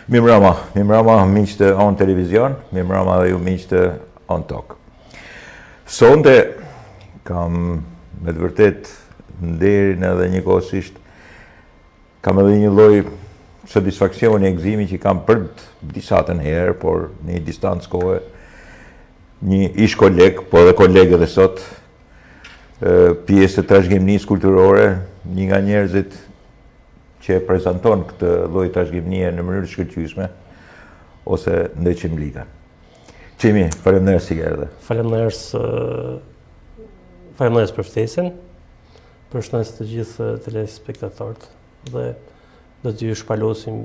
Mimrama miqtë on televizion, mimrama dhe ju miqtë on tok. Sonte kam me të vërtet nderin edhe njëkohësisht kam edhe një lloj satisfaksioni e gëzimi që kam për disa të herë, por në një distancë kohe, një ish koleg, po edhe kolegë edhe sot, pjesë të trashëgimisë kulturore, një nga njerëzit që prezanton këtë lloj trashëgimie në mënyrë të shkëlqyeshme ose Ndeqim Liga. Qimi, faleminderit si erdhe. Faleminderit për ftesën, përshëndes të gjithë telespektatorët dhe do t'ju shpalosim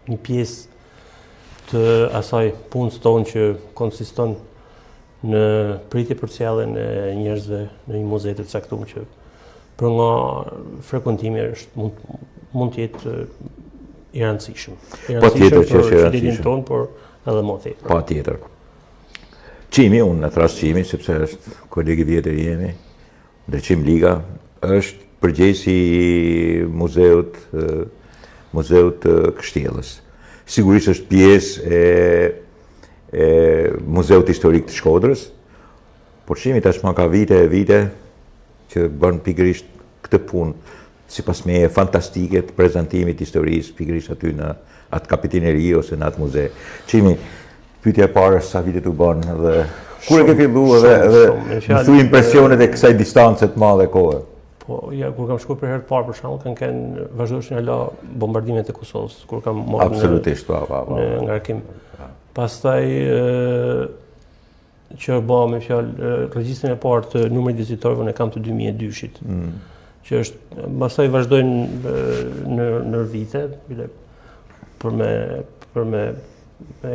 një pjesë të asaj punës tonë që konsiston në pritje për cilën e njerëzve në një muze të caktuar që për nga frekuentimi është mund të jetë i rëndësishëm. Patjetër që është i rëndësishëm tonë, por edhe më tepër. Patjetër. Qimi, unë në tras Qimi, sepse është kolegi vjetër jemi, Ndeqim Liga, është përgjegjësi i muzeut Kështjellës. Sigurisht është pjesë e muzeut historik të Shkodrës, por Qimi tashmë ka vite që bën pikërisht këtë punë, sipas meje fantastike të prezantimit historisë pikërisht aty në atë kapitineri ose në atë muze. Qimi, pyetja e parë sa vite tu bën dhe kur e ke filluar dhe më thuaj impresionet e kësaj distance të madhe kohe. Po, ja, kur kam shkuar për herë të parë për shembull, kanë kënë vazhdojnë hala bombardimet e Kosovës, kur kam marrë absolutisht në ngarkim. Pastaj që bëha me fjalë regjistrin e parë të numrit vizitorëve ne kam të 2002-shit. Që është pastaj vazhdojnë në vite për me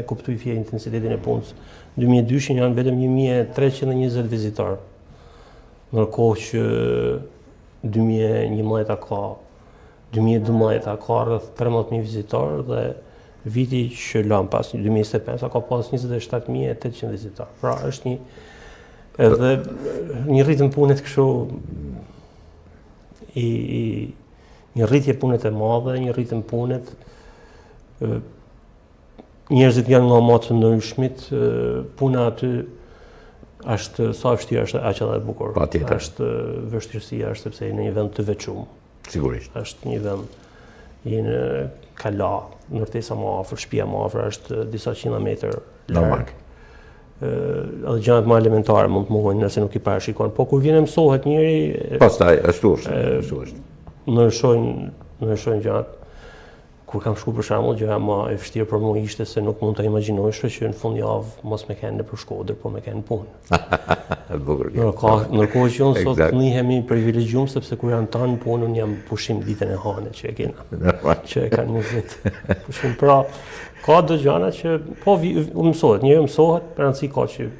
kuptuar fije intensitetin e punës. 2002-shin janë vetëm 1320 vizitorë. Ndërkohë që 2011 ka 2012 ka rreth 13000 vizitorë dhe viti që lam pas 2025 ka pas 27800 vizitorë. Pra është një ritëm punet kështu një rritje punet e madhe, një ritëm punet njerëzit janë nga më të ndryshmit, puna aty është sa vështirë është aq edhe e bukur. Është vështirësia është sepse në një vend të veçuar. Sigurisht. Është një vend i në kala, ndërtesa më afër, shtëpia më afër është disa qindra metër larg. Edhe gjërat më elementare mund të muhen nëse nuk i parashikon. Po kur vjen mësohet njëri, pastaj ashtu është. Ndryshojnë gjërat. Kur kam shku për shembull, gjëja më e vështirë për mua ishte se nuk mund ta imagjinosh që në fund javë mos me kanë nëpër Shkodër, po me kanë punë. Bukur. Ndërkohë që unë sot ndihemi privilegjuar sepse kur janë tanë punë unë jam pushim ditën e hanë që e kena. Që e kanë muzet. Pushim pra ka do gjëra që po mësohet, njëri mësohet, për rëndësi ka që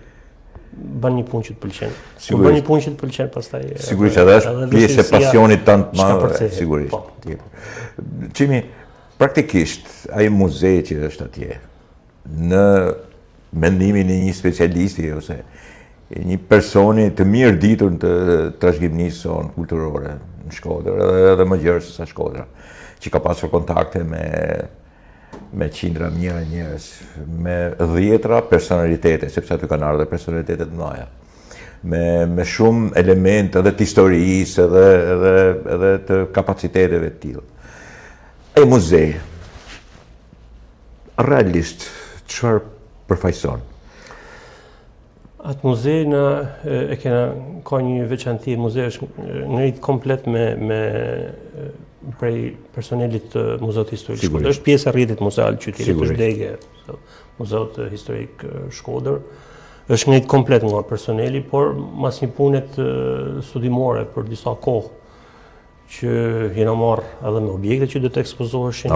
bën një punë që të pëlqen. Kur bën një punë që të pëlqen pastaj sigurisht edhe është pjesë e pasionit tënd të madh, sigurisht. Qimi, praktikisht, ai muze që është atje, në mendimin e një specialisti ose një personi të mirë ditur të trashëgimisë sonë kulturore në Shkodër, edhe më gjerë se sa Shkodra, që ka pasur kontakte me qindra mira njerëz, me dhjetra personalitete, sepse aty kanë ardhur personalitete të mëdha, me shumë elemente edhe të historisë edhe të kapaciteteve të tilla. E muzej, realisht, çfarë përfaqëson? Atë muzej ka një veçanti, muzej është ngrit komplet prej personelit të muzeut historik Shkodër. Është pjesë e rrjetit muzeal qytetit të Shdegje, muzeut historik Shkodër. Është ngrit komplet nga personeli, por mas një punet studimore për disa kohë që jena marrë edhe me objekte që do të ekspozoheshin,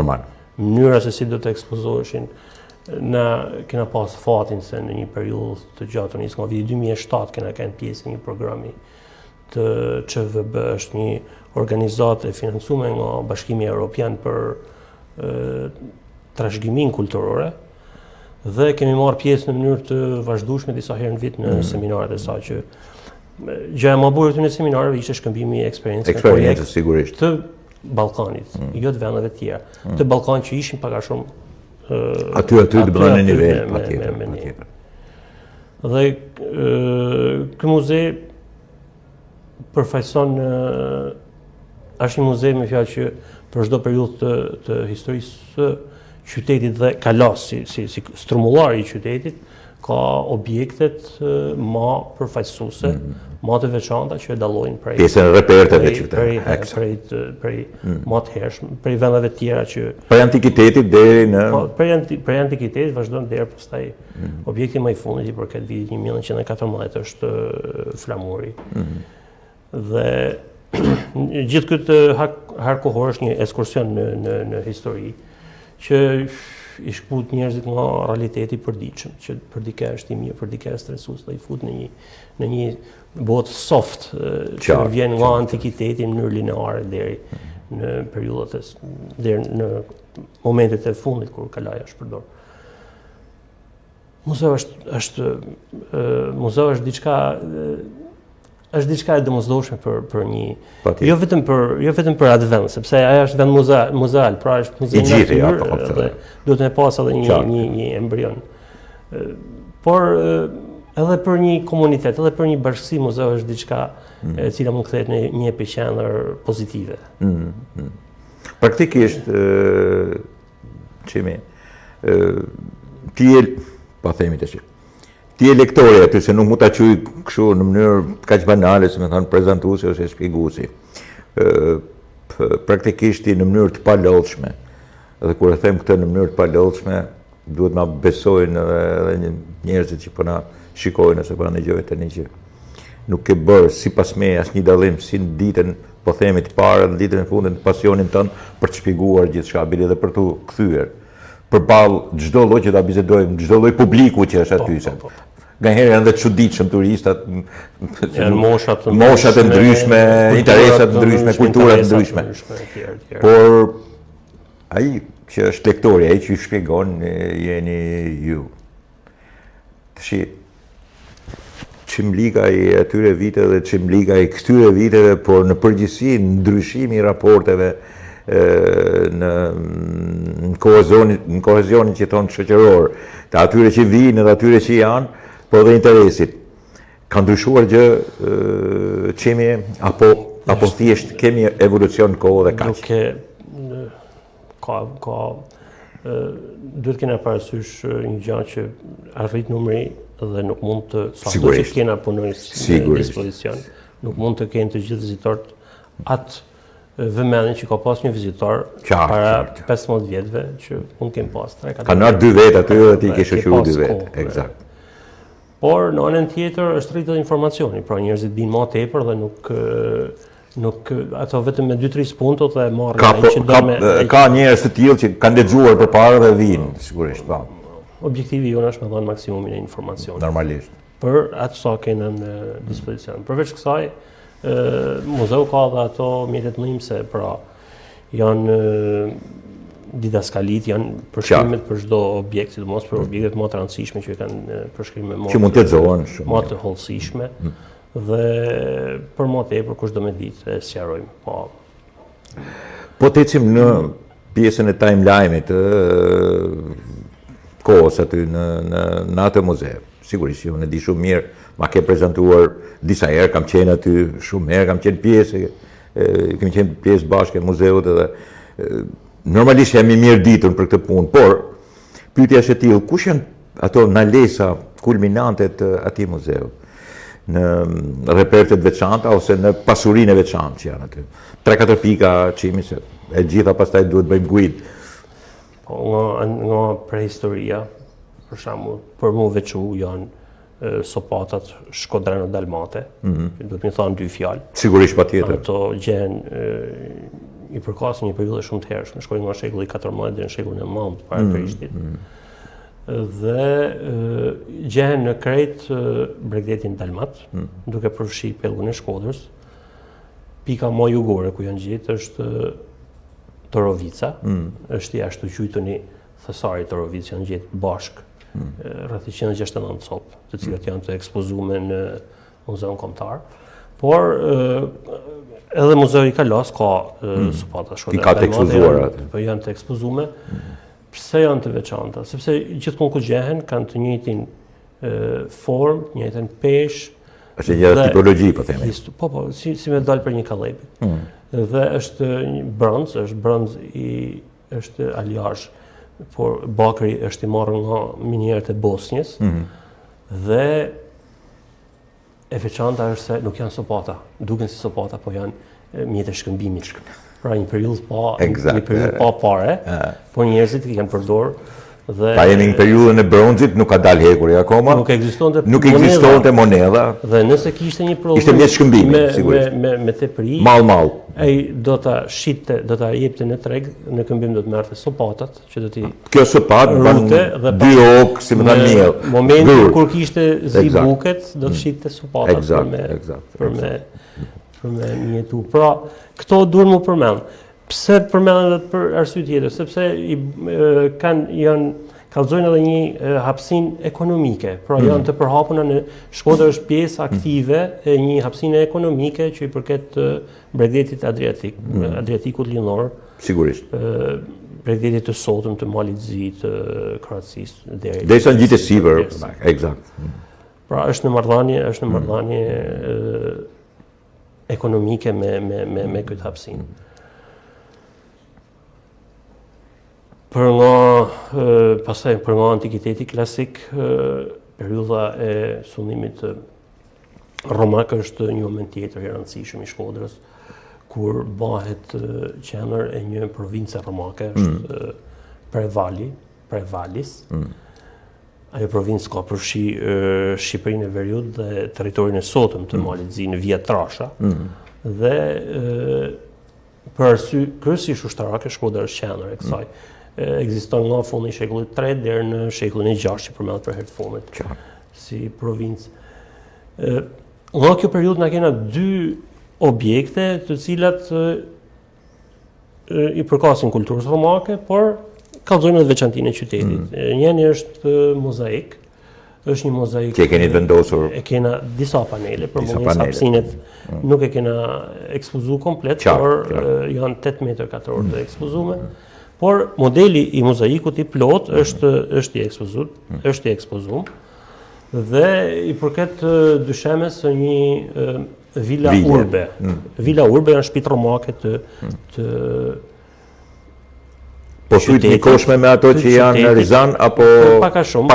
mënyra se si do të ekspozoheshin. Na kena pas fatin se në një periudhë të gjatë, nis nga viti 2007 kena qenë pjesë e një programi të ÇVB, është një organizatë e financuar nga Bashkimi Evropian për trashëgimin kulturore dhe kemi marrë pjesë në mënyrë të vazhdueshme disa herë në vit në seminaret e saj që gjëja më e bukur në seminareve ishte shkëmbimi i eksperiencës sigurisht të Ballkanit, jo të vendeve të tjera. Të Ballkanit që ishin pak a shumë Aty të bënë në nivel, patjetër. Dhe ky muze përfaqëson është një muze me fjalë që për çdo periudhë të historisë së qytetit dhe kalas si strumullari i qytetit ka objektet më përfaqësuese, më të veçanta që e dallojnë prej pjesën reperteve të qytetit. Prej më të hershëm, prej vendeve të tjera që prej antikitetit deri në prej antikitetit vazhdon deri pastaj objekti më i fundit i përket vitit 1914 është Flamuri. Dhe gjithë këtë harkohor është një ekskursion në histori që i shkput njerëzit nga realiteti i përditshëm, që për dikë është i mirë, për dikë është stresues, dhe i fut në një botë soft që vjen nga antikiteti në mënyrë lineare deri në periudhat deri në momentet e fundit kur kalaja është përdor. Muzeu është diçka e domosdoshme për një jo vetëm për atë vend, sepse ajo është vend muzeal, pra është muze natyrë dhe duhet të pas edhe një embrion. Por edhe për një komunitet, edhe për një bashkësi, muzeu është diçka e cila mund kthehet në një epicentër pozitive. Praktikisht ti e lektori aty, se nuk mu ta quj kështu në mënyrë kaq banale, se me thënë prezentuesi ose shpjeguesi. Praktikisht ti në mënyrë të palodhshme, dhe kur e them këtë në mënyrë të palodhshme, duhet ma besojnë edhe njerëzit që po na shikojnë ose po na dëgjojnë tani që nuk ke bërë sipas me asnjë dallim si në ditën, po themi të parë, në ditën e fundit të pasionin tënd për të shpjeguar gjithçka, bile edhe për tu kthyer përballë çdo lloj që ta bisedojmë, çdo lloj publiku që është aty. Ngaherë janë dhe të çuditshëm turistat, moshat e ndryshme, interesat të ndryshme, kulturat të ndryshme. Por ai që është lektori, ai që i shpjegon, jeni ju. Tash çimlika i atyre viteve dhe çimlika i këtyre viteve, por në përgjithësi ndryshimi i raporteve në kohezionin që thonë shoqëror, të atyre që vinë dhe atyre që janë, por dhe interesit. Ka ndryshuar gjë qemi apo thjesht kemi evolucion në kohë dhe kaq? Duhet kena parasysh një gjë që arrit numri dhe nuk mund të saqto që kena punojës në dispozicion. Nuk mund të kenë të gjithë vizitorët atë vëmendjen që ka pas një vizitor para 15 vjetëve që unë kem pas 3-4. Ka nërë 2 vetë aty dhe ti ke shoqëruar 2 vetë, eksakt. Por në anën tjetër është rritë informacioni, pra njerëzit dinë më tepër dhe nuk ato vetëm me 2-3 spuntot dhe marrin ka njerëz të tillë që kanë lexuar përpara dhe vinë, sigurisht, po. Objektivi jonë është me dhënë maksimumin e informacionit. Normalisht. Për atë sa kenë në dispozicion. Përveç kësaj, muzeu ka dhe ato mjetet mëimse, pra janë didaskalit, janë përshkrimet për çdo objekt, sidomos për objektet më të rëndësishme që kanë përshkrime që mund të lexohen shumë më të hollësishme dhe për më tepër kush do me ditë e sqarojmë. Po të ecim në pjesën e timeline-it kohës aty në atë muze. Sigurisht unë e di shumë mirë, ma ke prezentuar disa herë, kam qenë aty shumë herë, kam qenë pjesë bashkë e muzeut edhe normalisht jam i mirë ditur për këtë punë, por pyetja është e tillë, kush janë ato nalesa kulminante të atij muzeu? Në repertet veçanta ose në pasurinë e veçantë që janë aty? 3-4 pika qimi se e gjitha pastaj duhet bëjmë guid. Nga prehistoria, për shembull, për mu veçu janë sopatat shkodrano-dalmate, duhet më thonë 2 fjalë. Sigurisht, patjetër. Ato gjehen i përkasin një periudhë shumë të hershme, shkojnë nga shekulli 14 deri në shekullin e 9 para Krishtit. Dhe gjehen në krejt Bregdetin Dalmat, duke përfshi pellgun e Shkodrës. Pika më jugore ku janë gjetë është Torovica, është jashtë të quajtuni thesari Torovicë, janë gjetë bashkë rreth 169 copë, të cilat janë të ekspozuar në Muzeun Kombëtar. Por edhe Muzeu i Kalas ka supata shkodrano. I ka të ekspozuar atë. Po janë të ekspozuar. Pse janë të veçanta? Sepse gjithmonë ku gjehen kanë të njëjtin formë, të njëjtën peshë. Është një tipologji, po themi. Po, si me dalë për një kallëpi. Dhe është bronz, është aljash, por bakri është i marrë nga minierët e Bosnjës. Dhe e veçanta është se nuk janë sopata, duken si sopata, po janë mjete shkëmbimit. Pra një periudhë pa pare, por njerëzit i kanë përdorë. Pa jemi në periudhën e bronzit, nuk ka dalë hekuri akoma. Nuk ekzistonte monedha. Dhe nëse kishte një prodhim ishte mjet shkëmbimi, sigurisht. Me tepri, mall. Ai do ta shitte, do ta jepte në treg, në këmbim do të merrte sopatat, që do t'i Kjo sopat bën dy ok, si më thanë miell. Momenti kur kishte zi buket, do të shitte sopatat për me mjetu. Pra, këto duhet më përmend. Pse përmenden edhe për arsye tjetër, sepse kallëzojnë edhe një hapësinë ekonomike. Pra janë të përhapura në Shkodër është pjesë aktive e një hapësine ekonomike që i përket Bregdetit Adriatikut Lindor. Sigurisht. Bregdetit të sotëm të Malit Zi, të Kroacisë deri. Derisa ngjite sipër, eksakt. Pra është në marrëdhënie ekonomike me këtë hapësinë. Për nga antikiteti klasik, periudha e sulmit romak është një moment tjetër i rëndësishëm i Shkodrës, kur bëhet qendër e një province romake, është Prevalis. Ajo provincë ka përfshi Shqipërinë e Veriut dhe territorin e sotëm të Malit Zi në Vija Trasha. Dhe për arsye kryesisht ushtarake, Shkodra është qendër e kësaj. Ekziston nga fundi i shekullit 3 deri në shekullin e 6 që përmendet për herë të fundit si provincë. Nga kjo periudhë na kena dy objekte të cilat i përkasin kulturës romake, por kallëzojnë edhe veçantinë e qytetit. Njëri është mozaik, është një mozaik që keni vendosur. E kena disa panele, për momentin hapësinet nuk e kena ekspozuar komplet, por janë 8 metër katror të ekspozuar. Por modeli i mozaikut i plot është i ekspozuar dhe i përket dyshemes së një villa urbe. Villa urbe janë shtëpitë romake të Po shujt një koshme me ato që janë në Rizan, apo paka shumë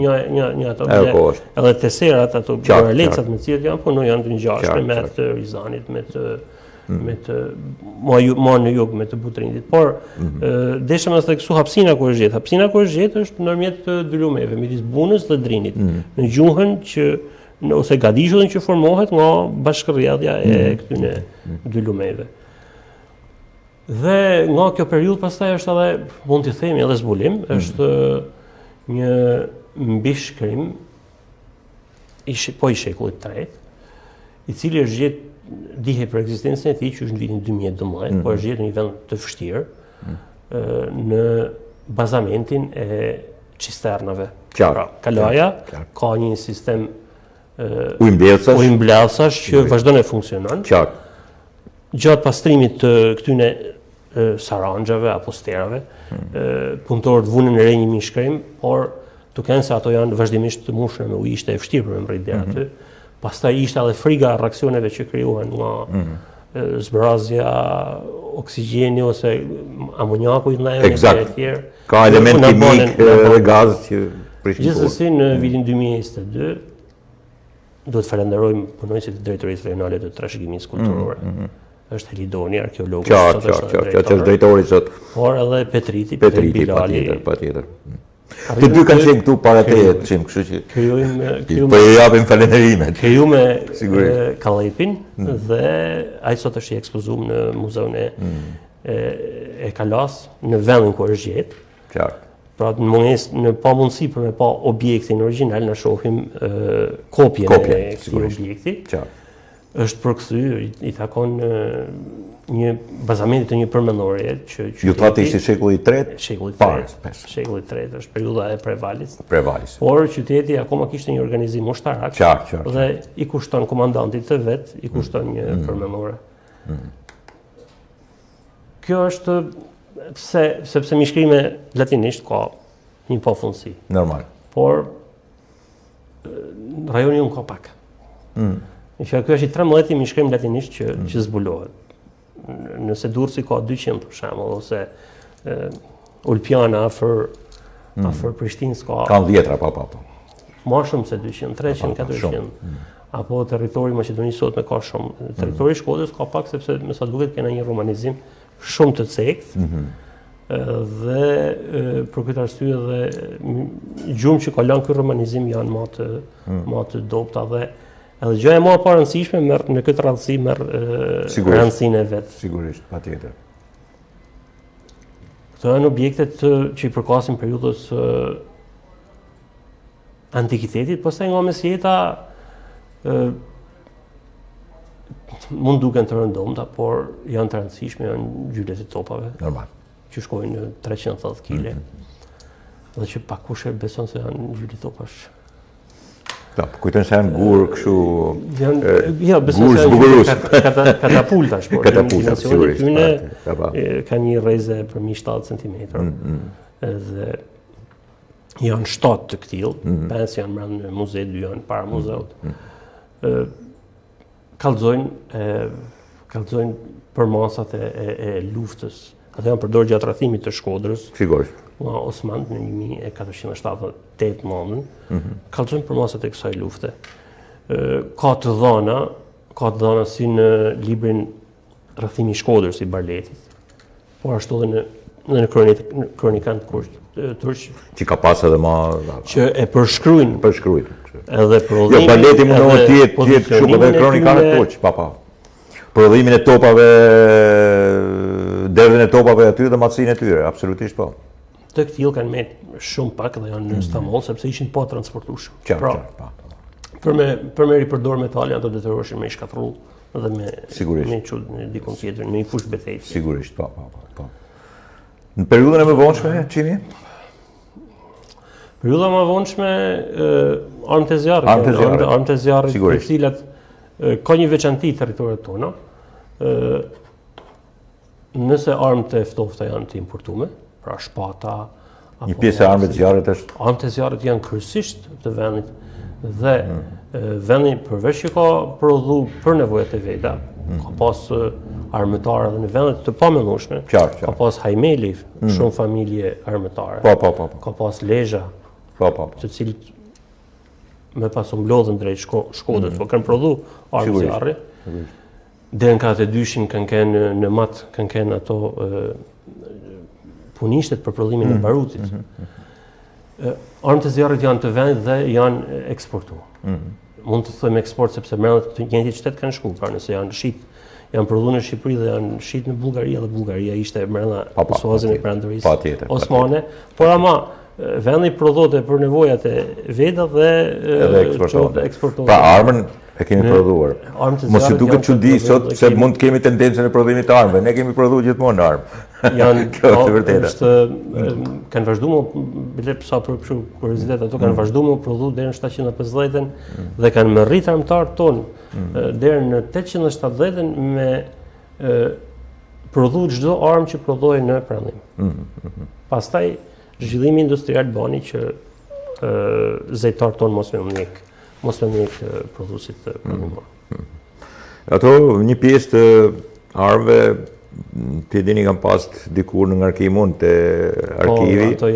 një ato. Edhe teserat, ato bëralecat me cilët janë, po nuk janë të ngjashme me të Rizanit, me të ma në jug, me të Butrindit. Por, deshem as të kësu hapësina ku është gjetë. Hapësina ku është gjetë është nërmjet të dy lumeve, midis Bunës dhe Drinit. Në gjuhën që, ose gadishullin që formohet nga bashkërrjedhja e këtyne dy lumeve. Dhe nga kjo periudhë pastaj është edhe, mund t'i themi edhe zbulim, është një mbishkrim po i shekullit 3, i cili është gjetë dihe për ekzistencën e tij që është në vitin 2012, por është gjetur në një vend të vështirë në bazamentin e cisternave. Pra, kalaja ka një sistem ujmbledhësash që vazhdon e funksionon. Gjatë pastrimit të këtyne saranxhave apo sterave, punëtorët vunin në re një mishkrim, por duken se ato janë vazhdimisht të mbushura me ujë, ishte e vështirë për me mbrit deri aty. Pastaj ishte edhe friga reaksioneve që krijohen nga zbrazja oksigjeni ose amoniaku i ndajmë e tjerë. Ka element kimik dhe gaz që prishin. Gjithsesi në vitin 2022 duhet falenderojmë punonjësit e Drejtorisë Regionale të Trashëgimisë Kulturore. Është Helidoni, arkeologu. Që është drejtori sot. Por edhe Petriti, Bilali. Patjetër. Të dy kanë qenë këtu para teje, kështu që po ju japim falënderimet. Krijuam Kallepin dhe ai sot është i ekspozuar në muzeun e Kalas, në vendin ku është gjetë. Qartë. Pra në pamundësi për me pa objektin origjinal, na shohim kopjen e këtij objekti. Qartë. Është përkthyer, i takon një bazamenti të një përmendore që ju thotë ishte shekulli 3? Shekulli 3. Shekulli 3 është periudha e Prevalis. Por qyteti akoma kishte një organizim ushtarak. Qartë. Dhe i kushton komandantit të vet, i kushton një përmendore. Kjo është sepse mishkrime latinisht ka një pafundësi. Normal. Por rajoni unë ka pak. Në fjalë, ky është i 13 mishkrim latinisht që zbulohet. Nëse Durrësi ka 200 për shembull, ose Ulpiana afër Prishtinës ka 10 po. Ma shumë se 200, 300, 400. Apo territori i Maqedonisë sot me ka shumë. Territori i Shkodrës ka pak sepse me sa duket kena një romanizim shumë të cektë. Dhe për këtë arsye dhe gjumë që ka lënë ky romanizim janë më të dobta dhe edhe gjëja më e parëndësishme në këtë rrallësi merr rëndësinë e vet. Sigurisht, patjetër. Këto janë objektet që i përkasin periudhës antikitetit, pastaj nga mesjeta mund duken të rëndomta, por janë të rëndësishme, janë gjylet e topave. Normal. Që shkojnë në 380 kg. Dhe që pakush e beson se janë gjylet topash. Kujton se janë gur kështu. Ja, beson se janë katapultash, por katapulta, sigurisht. Kanë një rreze për 7 cm. Edhe janë 7 të këtill, 5 janë brenda në muze, 2 janë para muzeut. Kallëzojnë për masat e luftës. Ato janë përdorur gjatë rrethimit të Shkodrës. Sigurisht. Nga Osmanët në 1478 nënën, kallëzojnë për masat e kësaj lufte. Ka të dhëna si në librin Rrethimi i Shkodrës i Barletit, por ashtu edhe në kronikan turq. Që ka pas edhe më që e përshkruajnë. Edhe prodhimin. Jo, Barleti mundohet të jetë kështu edhe kronikanët turq, pa. Prodhimin e topave, derdhjen e topave aty dhe matësinë e tyre, absolutisht po. Të këtill kanë me shumë pak dhe janë në Stamboll sepse ishin pa transportueshëm. Për me ripërdor metal janë të detyroheshin me shkatrull dhe me çud në dikon tjetër, në një fushë betejë. Sigurisht, po. Në periudhën e mëvonshme, Çimi? Periudha më e vonshme armët e zjarrit, të cilat ka një veçanti territoret tona. Nëse armët e ftofta janë të importume, pra shpata. Një pjesë e armëve të zjarrit është? Armët e zjarrit janë kryesisht të vendit dhe vendi përveç që ka prodhu për nevojat e veta, ka pas armëtare dhe në vendet të pamendueshme, ka pas Hajmeli, shumë familje armëtare, ka pas Lezhë, të cilët me pas u mblodhën drejt Shkodrës, po kanë prodhu armë zjarri. Deri në 42-shin kanë kenë në mat, kanë kenë ato punishtet për prodhimin e barutit. Armët e zjarrit janë të vendit dhe janë eksportuar. Mund të thëmë eksport sepse merret të njëjtit qytet kanë shkuar, pra nëse janë prodhuar në Shqipëri dhe janë shit në Bullgari, dhe Bullgaria ishte brenda Kosovës e Perandorisë Osmane, por ama vendi prodhote për nevojat e veta dhe eksportohet. Pra armën e kemi prodhuar. Mos i duket çudi sot se mund të kemi tendencën e prodhimit të armëve. Ne kemi prodhuar gjithmonë armë. Kjo është e vërtetë. Kanë vazhduar sa për kuriozitet, ato kanë vazhduar të prodhojnë deri në 750-ën dhe kanë merrit armëtarët tonë deri në 870-ën me prodhu çdo armë që prodhoi në prandim. Pastaj zhvillimi industrial bani që zejtarët tonë mos me mjek prodhuesit të prodhimor. Ato një pjesë të armëve ti dini kam pas dikur në arkimun të arkivi. Ato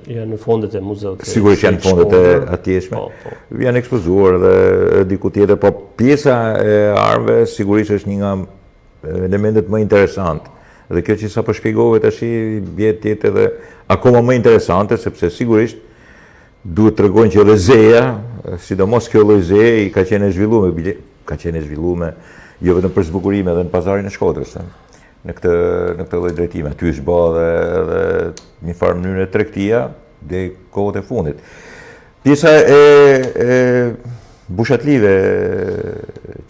janë në fondet e muzeut. Sigurisht janë në fondet e atjeshme. Janë ekspozuar dhe diku tjetër, po pjesa e armëve sigurisht është një nga elementet më interesantë. Dhe kjo që sa po shpjegove tash bie tjetër edhe akoma më interesante sepse sigurisht duhet të tregojnë që edhe zeja, sidomos kjo lloj zeje ka qenë zhvilluar jo vetëm për zbukurime edhe në pazarin e Shkodrës, në këtë lloj drejtime. Aty është bë edhe një farë mënyrë tregtia deri kohët e fundit. Pjesa e Bushatlive,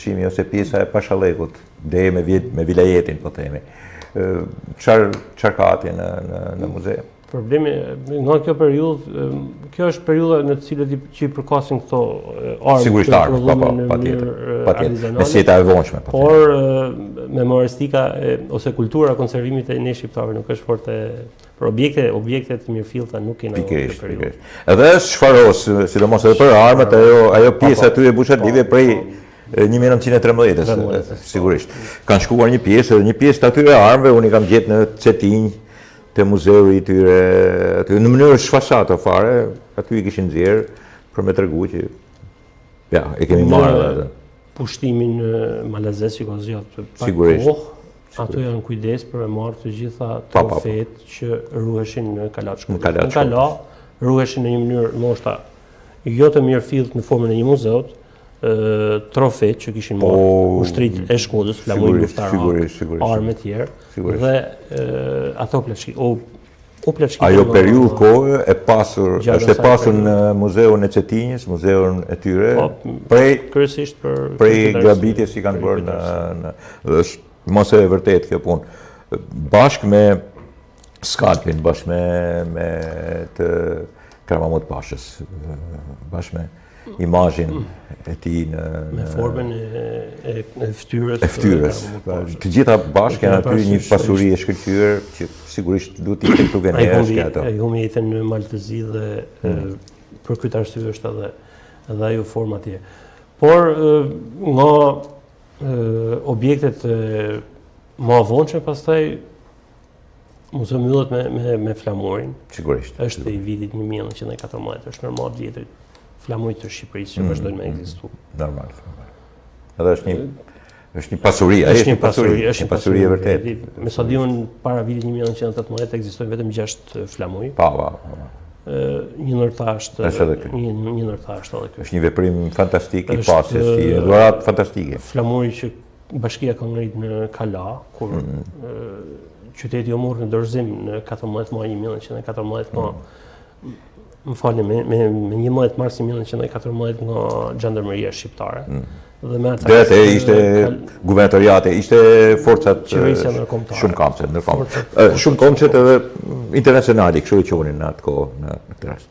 Çimi, ose pjesa e Pashallekut, deri me vilajetin, po themi. Çfarë ka atje në muze? Problemi nga kjo periudhë, kjo është periudha në të cilët që i përkasin këto armë. Sigurisht armë, patjetër. Mesjeta e vonshme. Por memoristika ose kultura konservimit e ne shqiptarëve nuk është fort për objekte të mirëfillta nuk kena në këtë periudhë. Edhe është shfaros, sidomos edhe për armët, ajo pjesë aty e Bushative prej 1913, sigurisht. Kanë shkuar një pjesë, edhe një pjesë të atyre armëve, unë i kam gjetë në Cetinj, të muzeu i tyre, në mënyrë shfaqate fare, aty i kishin nxjerrë për me tregu që ja, e kemi marrë. Pushtimin malazes që ka zgjatur pak kohë, ato janë kujdes për e marrë të gjitha trofet që ruheshin në Kalat Shkodrës. Në Kala ruheshin në një mënyrë ndoshta jo të mirëfillt në formën e një muzeut, trofet që kishin marrë ushtrit e Shkodrës, flamuj luftara, armë të tjerë, dhe ato plaçki. Ajo periudhë kohë është e pasur në muzeun e Cetinjës, muzeun e tyre, prej grabitjes që kanë bërë në mos e vërtet kjo punë. Bashkë me skalpin, bashkë me të Karamanmut Pashës, bashkë me imazhin e tij me formën e fytyrës. Të gjitha bashkë janë aty një pasuri e shkëlqyer që sigurisht duhet të jetë këtu venesh ato. Ai humbi jetën në Maltëzi dhe për këtë arsye është edhe ajo forma atje. Por nga objektet më vonshme pastaj muzeu mbyllet me flamurin. Sigurisht. Është i vitit 1914, është normal vjetrit. Flamujt të Shqipërisë që vazhdojnë me ekzistu. Normal. Edhe është një pasuri, është një pasuri e vërtet. Me sa diun para vitit 1918 ekzistojnë vetëm 6 flamuj. Një nërtasht edhe kjo. Është një veprim fantastik i pasjes, një dhurat fantastike. Flamuj që bashkia ka ngrit në Kala, kur qyteti u morë në dorëzim në 14 maj 1914 më falni, me 11 mars 1914 nga Gjandarmeria Shqiptare. Dhe ishte guvernatoriate, ishte forcat shumë komçet edhe internacionali, kështu e quhenin në atë kohë, në këtë rast.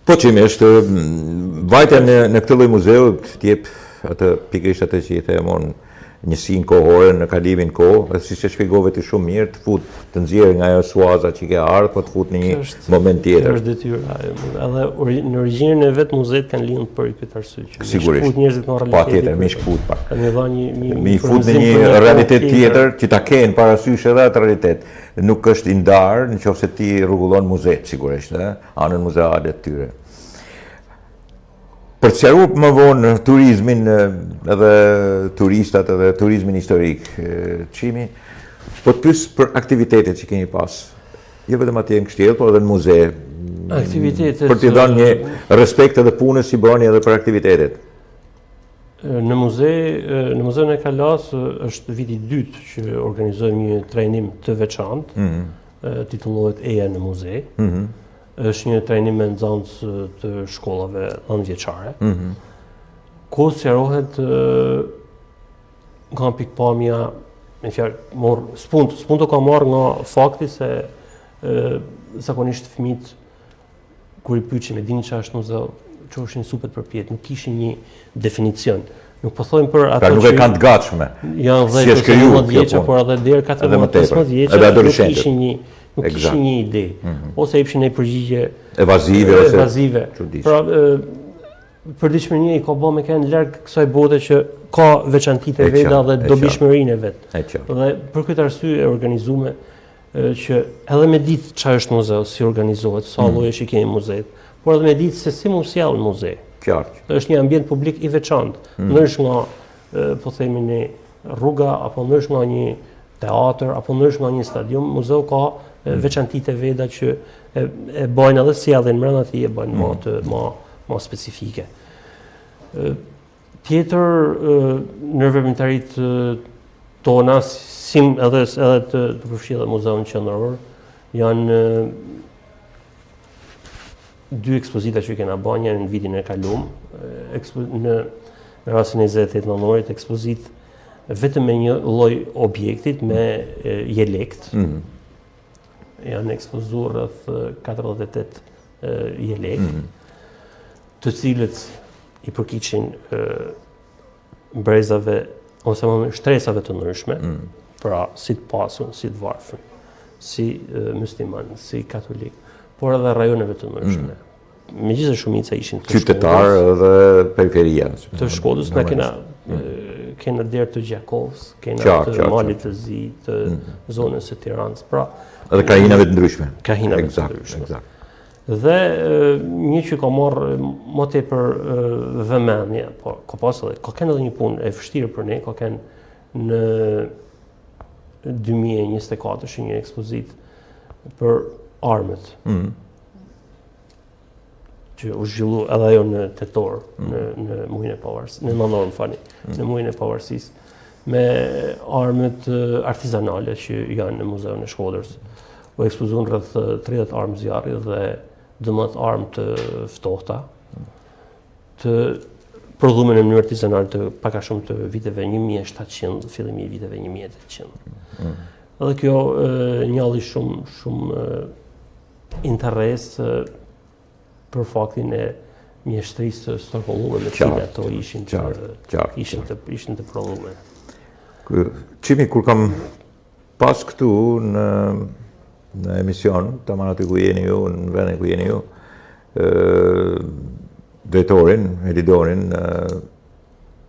Po qimisht, vajtja në këtë lloj muzeu të jep atë pikërisht atë që i themon njësinë kohore në kalimin kohë, siç e shpjegove ti shumë mirë, të fut të nxjerrë nga ajo suaza që ke ardhur, po të fut në një moment tjetër. Është detyra. Edhe në origjinën e vet muzeet kanë lindur për këtë arsye. Sigurisht. Fut njerëzit në realitet. Patjetër, më shkput pak. Kanë dhënë një fut në një realitet tjetër që ta kenë parasysh edhe atë realitet. Nuk është i ndarë nëse ti rregullon muzeet sigurisht, anën muzeale të tyre. Për të sqaruar më vonë turizmin edhe turistat edhe turizmin historik, çimi, po të pyes për aktivitetet që keni pas. Jo vetëm atje në kështjell, por edhe në muze. Aktivitetet. Për t'i dhënë një respekt edhe punës që bëni edhe për aktivitetet. Në muzeun e Kalas është viti i dytë që organizojmë një trajnim të veçantë, titullohet Eja në muze. Është një trajnim me nxënës të shkollave dhënvjeçare, ku sqarohet nga pikpamja, me fjalë, spunto ka marrë nga fakti se zakonisht fëmijët kur i pyetshim e dini çfarë është muzeu, çoheshin supet përpjet, nuk kishin një definicion. Nuk po thojmë për ato që nuk e kanë të gatshme. Janë 10-15 vjeçë, por edhe deri 14-15 vjeçë nuk kishin një ide, ose i pëshin një përgjigje evazive. Pra, përditshmëria i ka bërë me kanë larg kësaj bote që ka veçantitë e veta dhe dobishmërinë e vet. Dhe për këtë arsye e organizuar që edhe me ditë çfarë është muzeu, si organizohet, sa lloje që kemi muzeet, por edhe me ditë se si mund sjell muze. Qartë. Është një ambient publik i veçantë, ndërsh nga po themi ne rruga apo ndërsh nga një teatr apo ndërsh nga një stadium, muzeu ka veçantitë e veta që e bajnë edhe sjelljen brenda atij, e bajnë më specifike. Tjetër në veprimtaritë tona, edhe të përfshirë muzeun qendror, janë 2 ekspozita që kena bërë, një në vitin e kaluar, në rastin e 28 nëntorit, ekspozitë vetëm me një lloj objektit me jelekt. janë ekspozuar rreth 48 jelek, të cilët i përkiqin brezave ose më shtresave të ndryshme, pra si të pasun, si të varfën, si musliman, si katolik, por edhe rajoneve të ndryshme. Megjithëse shumica ishin të qytetarë dhe periferia. Të Shkodrës na kena derë të Gjakovës, kena të Malit të Zi, të zonës së Tiranës, pra edhe krahinave të ndryshme. Krahinave të ndryshme. Dhe një që ka marrë më tepër vëmendje, po ka pas edhe ka kanë edhe një punë e vështirë për ne, ka kanë në 2024 një ekspozitë për armët. Që u zhvillu edhe ajo në tetor, në muajin e pavarësisë, në nënor, në muajin e pavarësisë, me armët artizanale që janë në muzeun e Shkodrës. U ekspozuan rreth 30 armë zjarri dhe 12 armë të ftohta, të prodhuar në mënyrë artizanale të pak a shumë të viteve 1700, fillimi i viteve 1800. Edhe kjo njalli shumë interes për faktin e mjeshtrisë të Stockholmit, me cilë ato ishin të prodhuar. Qimi, kur kam pas këtu në emision, tamam aty ku jeni ju, në vendin ku jeni ju, drejtorin, Elidorin,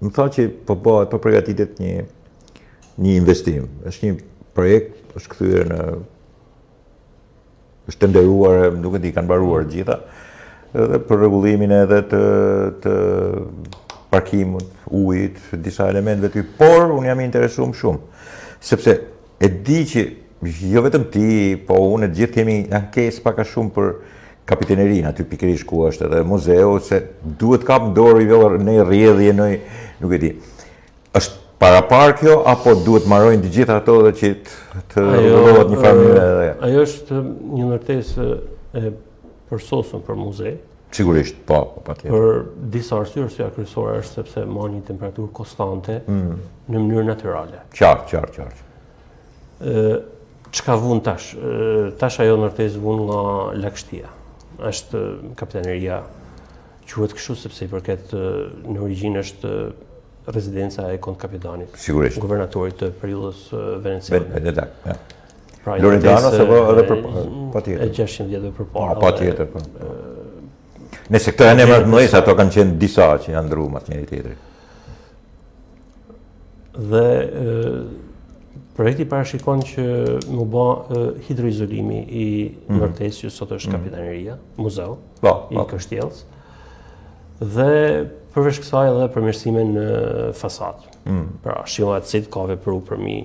më tha që po përgatitet një investim. Është një projekt, është kthyer është tenderuar, nuk e di, kanë mbaruar gjitha, edhe për rregullimin edhe të parkimit, ujit, disa elementeve të por unë jam i interesuar shumë, sepse e di që jo vetëm ti, po unë e gjithë kemi ankesë pak a shumë për kapitenerinë, aty pikërisht ku është edhe muzeu, se duhet kap në dorë në rrjedhje, nuk e di. Është parapar kjo, apo duhet marrojnë të gjitha ato dhe që të rregullohet një farë mënyrë? Ajo është një ndërtesë e përsosur për muze. Sigurisht, po, patjetër. Për disa arsye kryesore është sepse marrë një temperaturë konstante në mënyrë natyrale. Qartë. Çka vun tash? Tash ajo ndërtesë vun nga lagështia. Është kapitaneria, quhet kështu sepse i përket në origjinë është rezidenca e kontkapitanit. Sigurisht. Guvernatorit të periudhës veneciane. Pra, Loredano se po edhe për patjetër. E 600 vjetëve përpara. Patjetër. Nëse këto janë emrat mëdhenj, ato kanë qenë disa që janë ndruar mas njëri tjetrit. Dhe projekti parashikon që më bë hidroizolimi i ndërtesës që sot është kapitaneria, muzeu i Kështjellës. Dhe përveç kësaj edhe përmirësime në fasadë. Pra, shiomatësit ka vepru përmi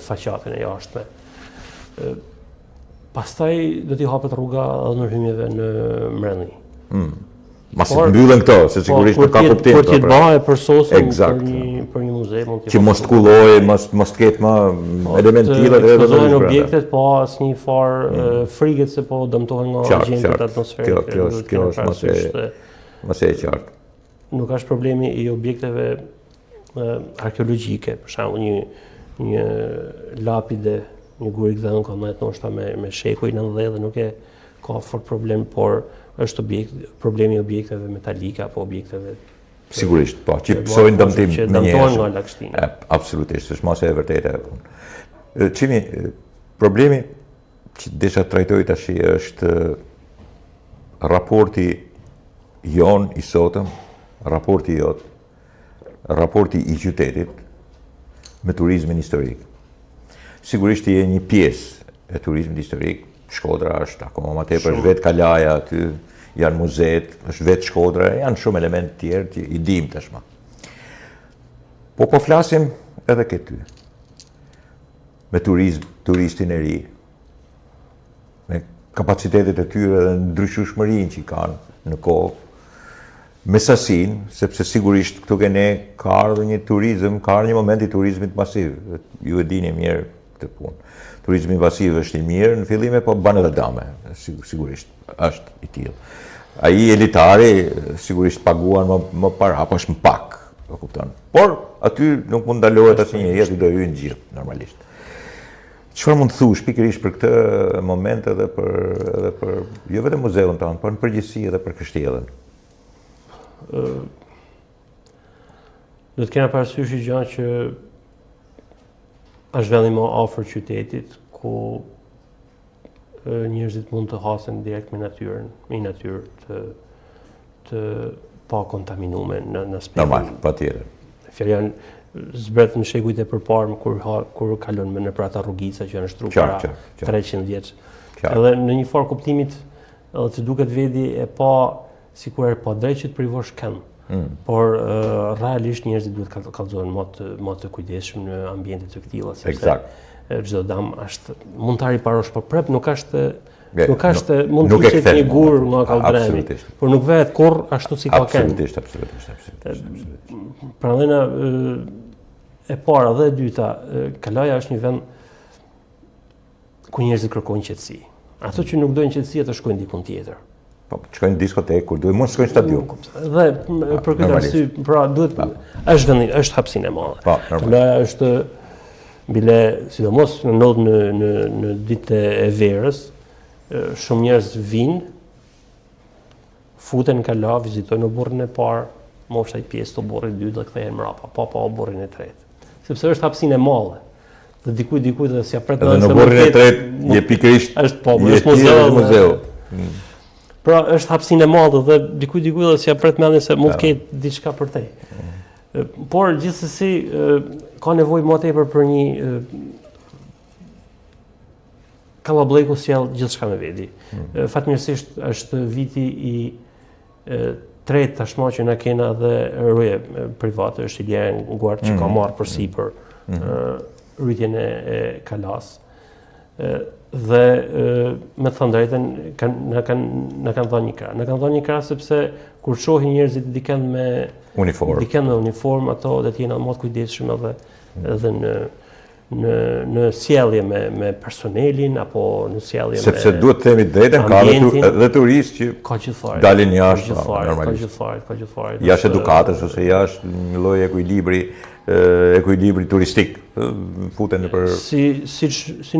faqatën e jashtme. Pastaj do t'i hapet rruga edhe ndërhyrjeve në Mrelli. Masi të mbyllen këto, se sigurisht nuk ka kuptim. Por t'jetë bëhe përsosur për një muze. Që mos t'kulloj, mos t'ketë ma element tjilët edhe të nërishë objektet, po asë një farë friget se po dëmtohen nga agjentet atmosferik. Kjo është mas e qartë. Nuk është problemi i objekteve arkeologjike, për shembull një lapide, një gurik dhe në komet nështë me shekuj në dhe nuk e ka fort problem, por është problemi i objekteve metalike apo objekteve sigurisht, po, që pësojnë dëmtim që dëmtojnë nga lagështina. Absolutisht, është masë e vërtetë. Qimi, problemi që desha të trajtoj tash është raporti jon i sotëm, raporti jot, raporti i qytetit me turizmin historik. Sigurisht je një pjesë e turizmit historik, Shkodra është akoma më tepër, është vetë Kalaja aty, janë muzeet, është vetë Shkodra, janë shumë elementë tjerë që i dim tashmë. Po flasim edhe këtu. Me turistin e ri, me kapacitetet e tyre dhe ndryshueshmërinë që kanë në kohë, me sasinë, sepse sigurisht këtu kene ka ardhur një turizëm, ka ardhur një moment i turizmit masiv. Ju e dini mirë këtë punë. Turizmi masiv është i mirë në fillim, po bën edhe dame, sigurisht është i tillë. Ai elitari sigurisht paguan më para, apo është më pak, kupton. Por aty nuk mund ndalohet asnjë, aty do hyjnë gjithë normalisht. Çfarë mund të thuash pikërisht për këtë moment edhe për jo vetëm muzeun tonë, por në përgjithësi edhe për Kështjellën? Do të kena parasysh një gjë që është vendi më afër qytetit ku njerëzit mund të hasen direkt me natyrë të pa kontaminuar në aspektin. Normal, patjetër. Fjala zbret në shekujt e përparë kur kalon në për ata rrugica që janë shtruar para 300 vjeç. Edhe në një farë kuptimit edhe që duket vedi e pa sikur pa drejt që të privosh kënd. Por realisht njerëzit duhet të kallëzohen më të kujdesshëm në ambiente të këtilla, sepse çdo dam është mund të riparosh, por prap nuk është mund të ketë një gur nga kaldremi, por nuk vehet kurr ashtu si ka kënd. Absolutisht. Prandaj e para dhe e dyta, Kalaja është një vend ku njerëzit kërkojnë qetësi. Ato që nuk dojnë qetësi ato shkojnë diku tjetër. Po shkojnë në diskotekë, kur duhet mund shkojnë në stadium. Dhe për këtë arsye, pra duhet është hapësinë e madhe. Kalaja është bile sidomos në ditët e verës, shumë njerëz vinë, futen në Kala, vizitojnë burrin e parë, mosha i pjesë të burrit dytë dhe kthehen mbrapa, pa burrin e tretë. Sepse është hapësinë e madhe. Dhe dikujt dhe si apret në burrin e tretë je pikërisht është muzeu. Pra është hapësinë e madhe dhe dikujt dhe si apret mendjen se mund të ketë diçka për te. Por gjithsesi ka nevojë më tepër për një Kallabllëku sjell gjithçka me veti. Fatmirësisht është viti i tretë tashmë që na kena dhe rrye private, është Ilia Nguart që ka marrë përsipër rritjen e Kalas. Dhe me thënë drejtën na kanë dhënë një krah. Na kanë dhënë një krah sepse kur shohin njerëzit dikend me uniform, ato do të jenë më të kujdesshëm edhe në sjellje me personelin apo në sjellje me sepse duhet të themi drejtën ka edhe turistë që dalin jashtë normalisht. Ka gjithfarë. Jashtë edukatës ose jashtë një lloj ekuilibri turistik futen nëpër si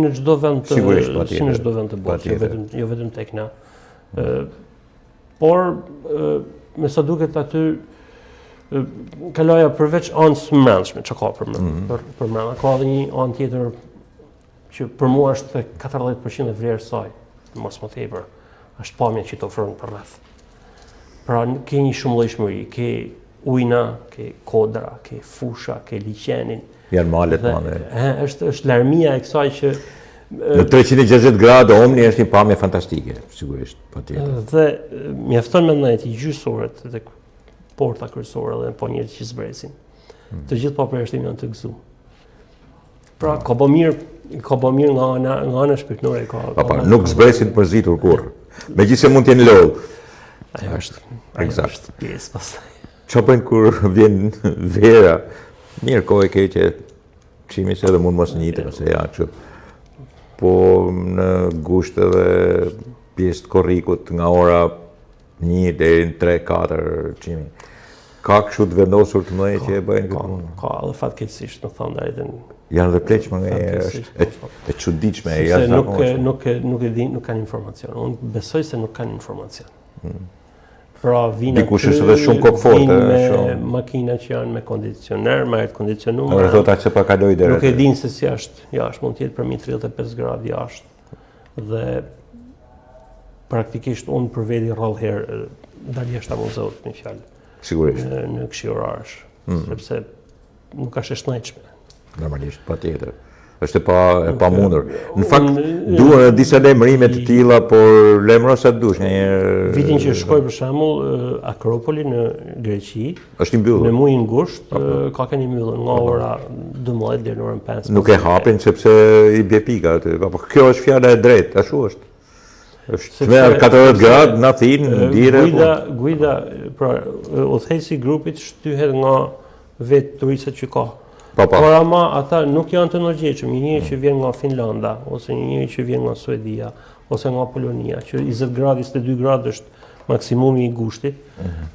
në çdo vend të botës, jo vetëm tek na. Por me sa duket aty Kalaja përveç anës mbrëmshme që ka për mbrëmje, ka edhe një anë tjetër që për mua është 40% e vlerës saj, mos më tepër, është pamja që të ofron për rreth. Pra ke një shumëllojshmëri, ke ujna, ke kodra, ke fusha, ke liqenin. Janë malet mane. Është larmia e kësaj që në 360 gradë omni është një pamje fantastike, sigurisht, patjetër. Dhe mjafton mendoj të gjyqësorët dhe porta kryesore dhe po njerëz që zbresin. Të gjithë pa përjashtim janë të gëzuar. Pra ka bë mirë nga ana shpirtërore nuk zbresin përzitur kurrë. Megjithëse mund të jenë lodh. Ajo është pjesë pastaj. Çfarë bën kur vjen vera? Mirë, kohë e keqe, çimi se edhe mund mos njitet ose ja kështu. Po në gusht edhe pjesë të korrikut nga ora 1 deri në 3-4 çimi. Ka kështu të vendosur të mëdha që e bëjnë këtë punë. Ka edhe fatkeqësisht, në thënë drejtën. Janë dhe pleqme nga është e çuditshme e jashtëzakonshme. Nuk e din, nuk kanë informacion. Unë besoj se nuk kanë informacion. Pra vinë dikush është edhe shumë kokforte, me makina që janë me kondicioner, me air kondicionuar. Ora thotë se pa kaloj deri. Nuk e din se si jashtë mund të jetë për 35 gradë jashtë. Dhe praktikisht unë për veti rrallë herë dal jashtë muzeut me fjalë. Sigurisht. Në këshillorarësh, sepse nuk është e shnetshme. Normalisht, patjetër. Është e pamundur. Në fakt duhen disa lajmërime të tilla, por lajmëro sa dush njëherë. Vitin që shkoj për shembull Akropoli në Greqi, është i mbyllur. Në muajin gusht ka qenë i mbyllur nga ora 12 deri në orën 5. Nuk e hapin sepse i bie pika aty. Po kjo është fjala e drejtë, ashtu është. Është merr 40 gradë në Athinë, dire. Guida, pra udhëheci i grupit shtyhet nga vetë turistët që ka. Por ama ata nuk janë të ndërgjegjshëm, një njeri që vjen nga Finlanda ose një njeri që vjen nga Suedia ose nga Polonia, që 20 gradë, 22 gradë është maksimumi i gushtit.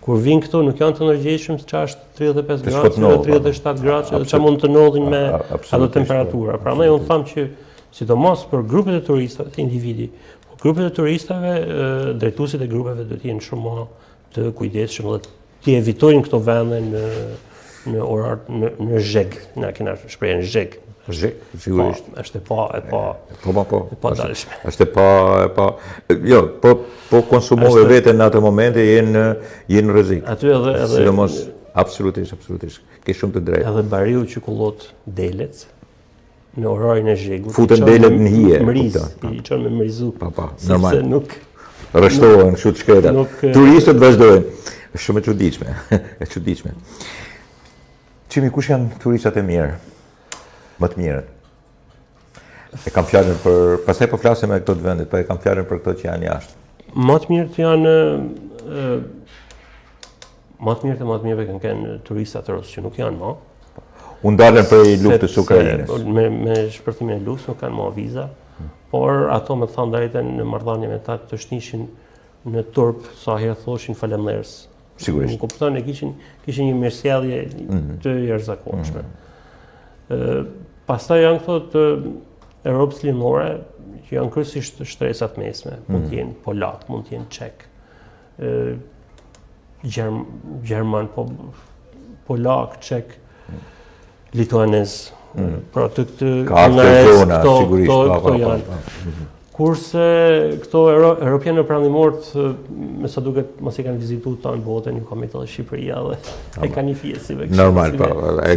Kur vin këtu nuk janë të ndërgjegjshëm çka është 35 gradë, 37 gradë, që çka mund të ndodhin me ato temperatura. Prandaj unë them që sidomos për grupet e turistave, të individi. Grupet e turistave, drejtuesit e grupeve do të jenë shumë më të kujdesshëm dhe të evitojnë këto vende në orar në zheg, na kena shprehjen zheg. Zheg, sigurisht. Është pa dalshme. Është jo, po konsumove veten në atë momente jenë në rrezik. Aty edhe sidomos absolutisht. Ke shumë të drejtë. Edhe bariu që kullot delet në orarin e zhegut. Futen delet në hije. Mriz, i çon me mrizu. Normal. Se nuk rreshtohen kështu të shkretat. Turistët vazhdojnë. Është shumë e çuditshme. Çimi, kush janë turistat e mirë? Më të mirët. E kam fjalën për, pastaj po flasim me këto të vendit, po e kam fjalën për këto që janë jashtë. Më të mirët janë më të mirëve kanë turistat rusë që nuk janë më. U ndalen prej luftës së Ukrainës. Me shpërtimin e luftës nuk kanë më viza, por ato me thënë drejtën në marrëdhënie me ta të shnishin në turp sa herë thoshin falemnderës. Sigurisht. Në kupton e kishin një mirësjellje të jashtëzakonshme. Pastaj janë këto të Europës Lindore, që janë kryesisht shtresat mesme, mund të jenë polak, mund të jenë çek, gjerman, polak, çek, lituanez. Pra të këto janë. Kurse këto europianë perëndimorët, me sa duket mos e kanë vizituar tonë botën, ju kanë edhe Shqipëria dhe e kanë një fije si vetë. Normal,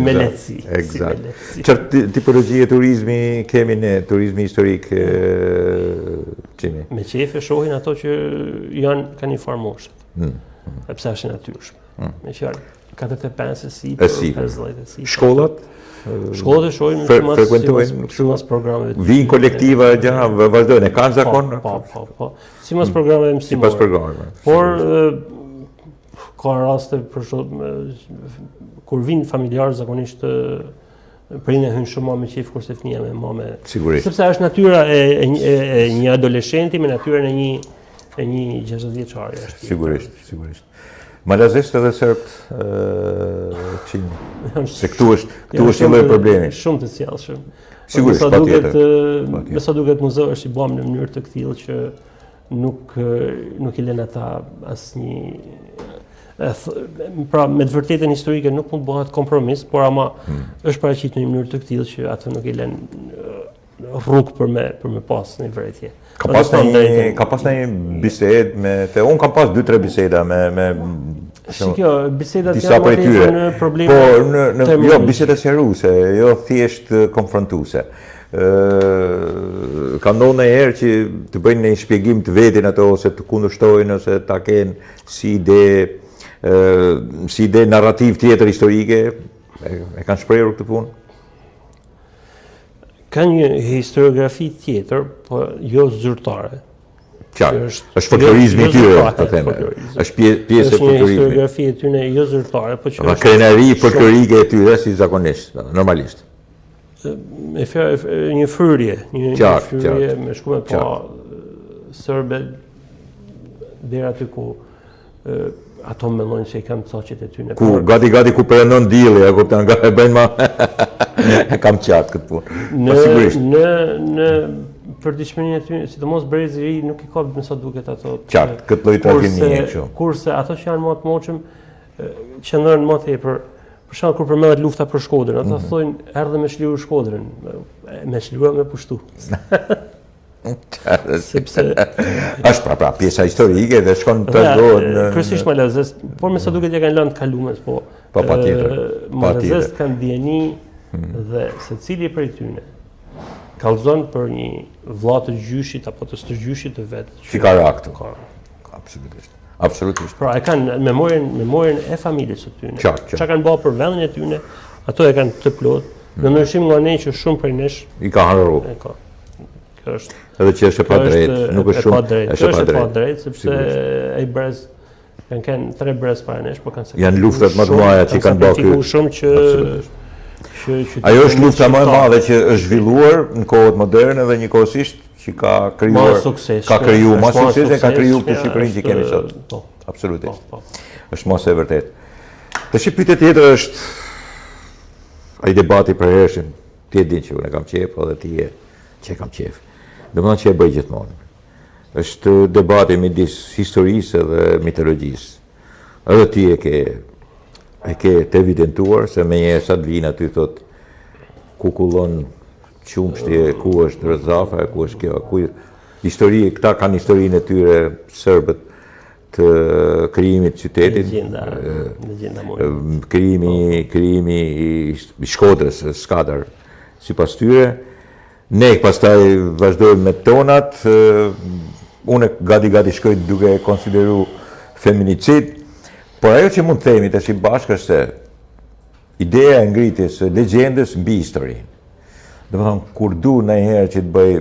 me lehtësi. Eksakt. Çfarë tipologji e turizmi kemi ne, turizmi historik çimi? Me qefe shohin ato që kanë një farë moshet. Pse është natyrshme. Me fjalë 45 si, 50 si. Shkollat? Shkollat e shohin simas programeve. Vijnë kolektiva gjëra, vazhdojnë, e kanë zakon? Po. Simas programeve mësimore. Sipas programeve. Por ka raste për kur vinë familjarë zakonisht prindë hynë shumë më me qejf kurse fëmia me më me. Sigurisht. Sepse është natyra e një adoleshenti me natyrën e një 60 vjeçari është. Sigurisht. Malazisht edhe serbt qinë. Se këtu është një lloj problemi. Shumë të sjellshëm. Sigurisht, patjetër. Me sa duket muzeu është i bëm në mënyrë të tillë që nuk i lën ata asnjë. Pra me të vërtetën historike nuk mund të bëhet kompromis, por ama është paraqitur në një mënyrë të tillë që atë nuk i lën rrugë për me pas një vërejtje. Ka pas një bisedë unë kam pas 2-3 biseda me kjo, bisedat disa prej tyre. Në probleme. Po, jo, biseda serioze, jo thjesht konfrontuese. Ka ndonë një herë që të bëjnë një shpjegim të vetin ato, ose të kundërshtojnë, ose ta kenë si ide narrativ tjetër historike, e kanë shprehur këtë punë? Ka një historiografi tjetër, po jo zyrtare. Qartë, është folklorizmi i tyre, po theme. Është pjesë e folklorizmit. Është një historiografi e tyre jo zyrtare, po që është krenari folklorike e tyre si zakonisht, normalisht. Një fryrje, me shkume pa sërbe deri aty ku ato mendojnë se i kanë caqet e tyre. Ku gati ku perëndon dielli, e kupton, e bëjnë më kam qartë këtë punë. Në përditshmërinë e tyre, sidomos brezi i ri nuk i ka me sa duket ato. Qartë, këtë lloj tragjedie kështu. Kurse ato që janë më të moshëm qëndrojnë më tepër. Për shembull kur përmendet lufta për Shkodrën, ata thonë erdhë me shliru Shkodrën, me shlirua me pushtu. Sepse është pra pjesa historike dhe shkon të tregohet kryesisht malazes, por me sa duket ja kanë lënë të kalumes, po patjetër. Malazes kanë dieni dhe secili prej tyre kallzon për një vëlla të gjyshit apo të stërgjyshit të vet. Që ka akt. Absolutisht. Pra e kanë memorien e familjes së tyre. Çka kanë bërë për vendin e tyre, ato e kanë të plot. Në ndryshim nga ne që shumë prej nesh i ka harru. Kjo është. Edhe që është e padrejtë, nuk është shumë. Është e padrejtë sepse ai brez kanë 3 brez para nesh, por kanë janë luftat më të mëdha që kanë bërë shumë që ajo është lufta më e madhe që është zhvilluar në kohët moderne dhe njëkohësisht që ka krijuar më sukses e ka krijuar këtë Shqipërinë që kemi sot. Absolutisht. Është mos e vërtet. Tash pyetja tjetër është ai debati për hershëm, ti e din që unë kam qejf edhe ti që kam qef. Dhe më thonë që e bëj gjithmonë. Është debati midis historisë dhe mitologjisë. Edhe ti e ke të evidentuar, se me një sa të vinë aty thot ku kullon qumshti, ku është Rëzafa, ku është kjo, këta kanë historinë e tyre sërbët të krijimit të qytetit, krijimi i Shkodrës, Skadar, sipas tyre. Ne pastaj vazhdojmë me tonat, unë gati shkoj duke konsideru feminicid, por ajo që mund të themi tash i bashkë është se ideja e ngritjes së legjendës mbi historinë. Domethënë, kur du ndonjëherë që të bëj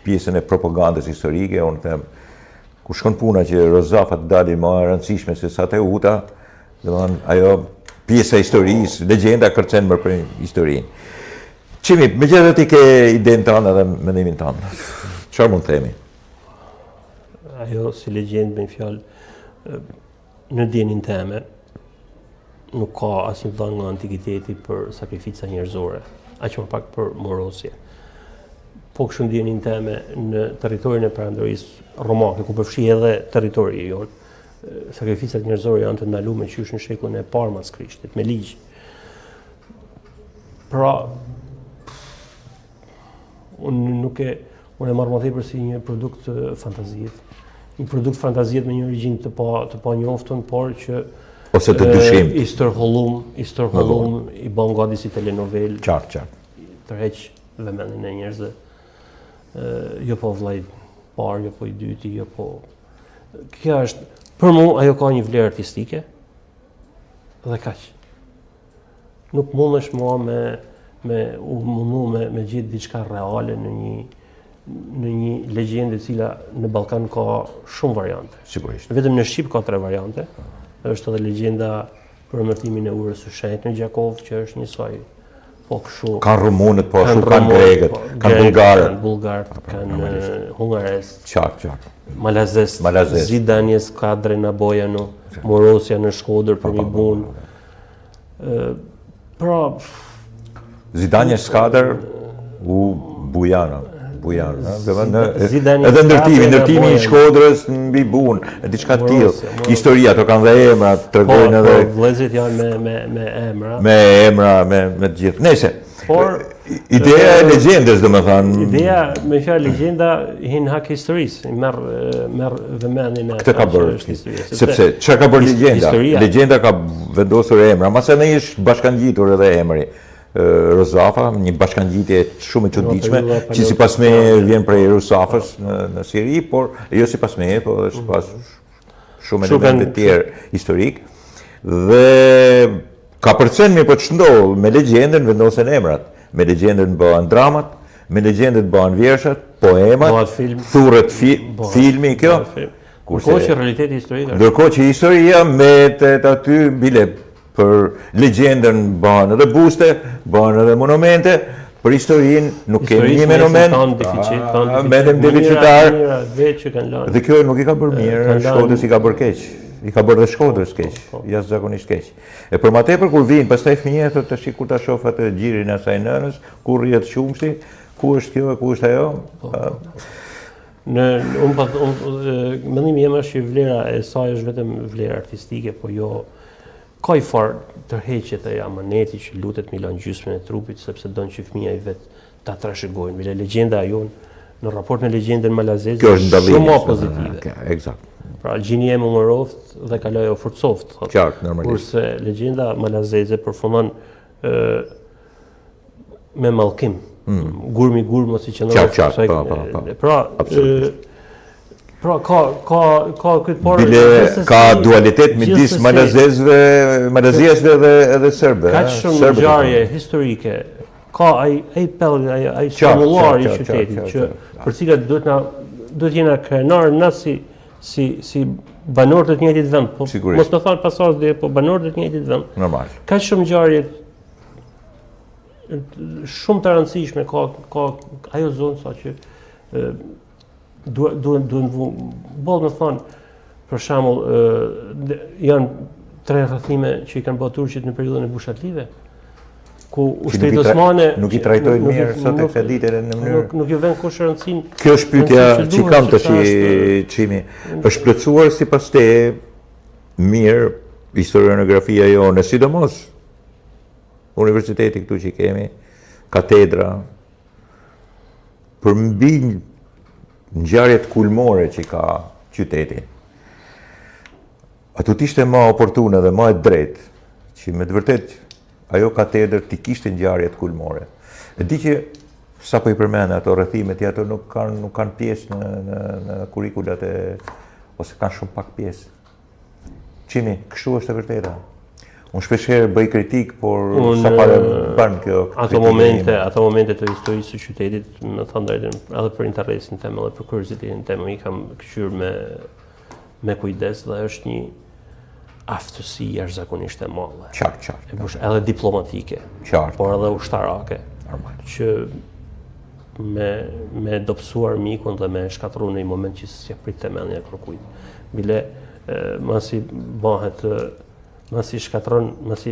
pjesën e propagandës historike, unë them, kur shkon puna që Rëzafa të dali më e rëndësishme se sa Teuta, domethënë ajo pjesa e historisë, legjenda kërcen më për historinë. Qimi, megjithatë ti ke idenë tënde dhe mendimin tënd. Çfarë mund të themi? Ajo si legjendë me një fjalë në djenin teme nuk ka asnjë dhënë nga antikiteti për sakrifica njerëzore, aq më pak për morosje. Po kështu ndjenin teme në territorin e perandorisë romake, ku përfshi edhe territori i jonë, sakrificat njerëzore janë të ndaluara qysh në shekullin e parë mas Krishtit, me ligj. Pra, unë e marr më tepër si një produkt fantazijet. Një produkt fantazijet me një origjinë të pa njoftun, por që ose të dyshim. I stërhollum, i bën gati si telenovel. Qartë. Tërheq vëmendjen e njerëzve. Jo po vllai parë, jo po i dyti, jo po. Kjo është, për mua ajo ka një vlerë artistike dhe kaq. Nuk mundesh mua me gjithë diçka reale në një legjendë e cila në Ballkan ka shumë variante. Sigurisht. Vetëm në Shqip ka 3 variante. Është edhe legjenda për emërtimin e urës së shenjtë në Gjakov, që është njësoj. Po kështu. Kanë rumunët, po ashtu kanë grekët, kanë bullgarët, kanë hungarezët. Qartë. Malazes, Zidanjes Kadre në Bojanu, Morosja në Shkodër për një bunë. Pra, Zidanjes Kadre u Bujana. Edhe ndërtimi i Shkodrës mbi bunë, diçka të tillë. Historia ato kanë dhe emra, tregojnë edhe. Po vëllezërit janë me emra. Me emra, me të gjithë. Nëse. Por ideja e legjendës, domethënë. Ideja me fjalë legjenda hin hak historisë, merr vëmendjen e. Këtë ka bërë historia. Sepse çka ka bërë legjenda? Legjenda ka vendosur emra, mase ne ish bashkangjitur edhe emri. Rëzafa, një bashkangjitje shumë e çuditshme, që sipas me vjen prej Rusafës në Siri, por jo sipas me, po edhe sipas shumë elemente të tjerë historik. Dhe ka përcen mirë, po ç'ndodh me legjendën vendosen emrat, me legjendën bëhen dramat, me legjendën bëhen vjershat, poemat, thurret filmi kjo. Ndërkohë që realiteti historik. Ndërkohë që historia mbetet aty bile. Për legjendën bëhen edhe buste, bëhen edhe monumente, për historinë nuk kemi një monument, mendem deficitar, dhe kjo nuk i ka bërë mirë, Shkodrës i ka bërë keq, i ka bërë dhe Shkodrës keq, jashtëzakonisht keq. E për ma tepër kur vinë, pastaj fëmijët të tash kur ta shoh atë gjirin e asaj nënës, ku rrihet qumshti, ku është kjo e ku është ajo. Mendimi im është që vlera e saj është vetëm vlera artistike, po jo. Ka i farë tërheqjet e amaneti që lutet me lanë gjysmën e trupit, sepse donë që fëmija i vetë ta trashëgojnë. Bile legjenda jonë, në raport me legjendën malazeze, shumë ma pozitive. Eksakt. Pra, gjini e më mëroft dhe kaloj o furcoft. Qartë, normalisht. Kurse legjenda malazeze përfundon me mallkim. Gurmi mos i qëndron. Qartë. Pra, ka këtë parë... Bile ka dualitet midis malazesve dhe serbëve. Ka që shumë ngjarje historike, ka ai formullar i qytetit, që për cilat duhet jena krenar na si banor të të njëjtit vend. Mos më thonë pasardhës dhe po banor të të njëjtit vend. Normal. Ka shumë ngjarje shumë të rëndësishme, ka ajo zonë sa që duhen bollë me thonë, për shembull, janë 3 rrethime që i kanë bërë turqit në periudhën e Bushatlive, ku ushtrit osmane nuk i trajtojnë mirë sot ekstraditet në mënyrë. Nuk ju vën kush rëndësinë. Kjo është pyetja që kam tash çimi. Është plotësuar sipas te mirë historiografia jone, sidomos universiteti këtu që kemi, katedra, për mbi ngjarjet kulmore që ka qyteti. Ato t'ishte ma oportune dhe ma e drejt, që me të vërtet ajo katedrë t'i kishte ngjarjet kulmore. E di që sa po i përmene ato rrethimet, ato nuk kanë pjesë në kurrikulat ose kanë shumë pak pjesë. Qimi, kështu është e vërteta. Unë shpeshherë bëj kritik, por sa pare bën kjo kritikë. Ato momente të historisë së qytetit, më thënë drejtën, edhe për interesin tem, edhe për kuriozitetin tem, i kam kthyer me kujdes dhe është një aftësi jashtëzakonisht e madhe. Qartë. Edhe diplomatike, por edhe ushtarake. Që me dopsuar mikun dhe me shkatru në një moment që s'ja prit temelli e kërkujt. Bile, masi bëhet, masi shkatron, masi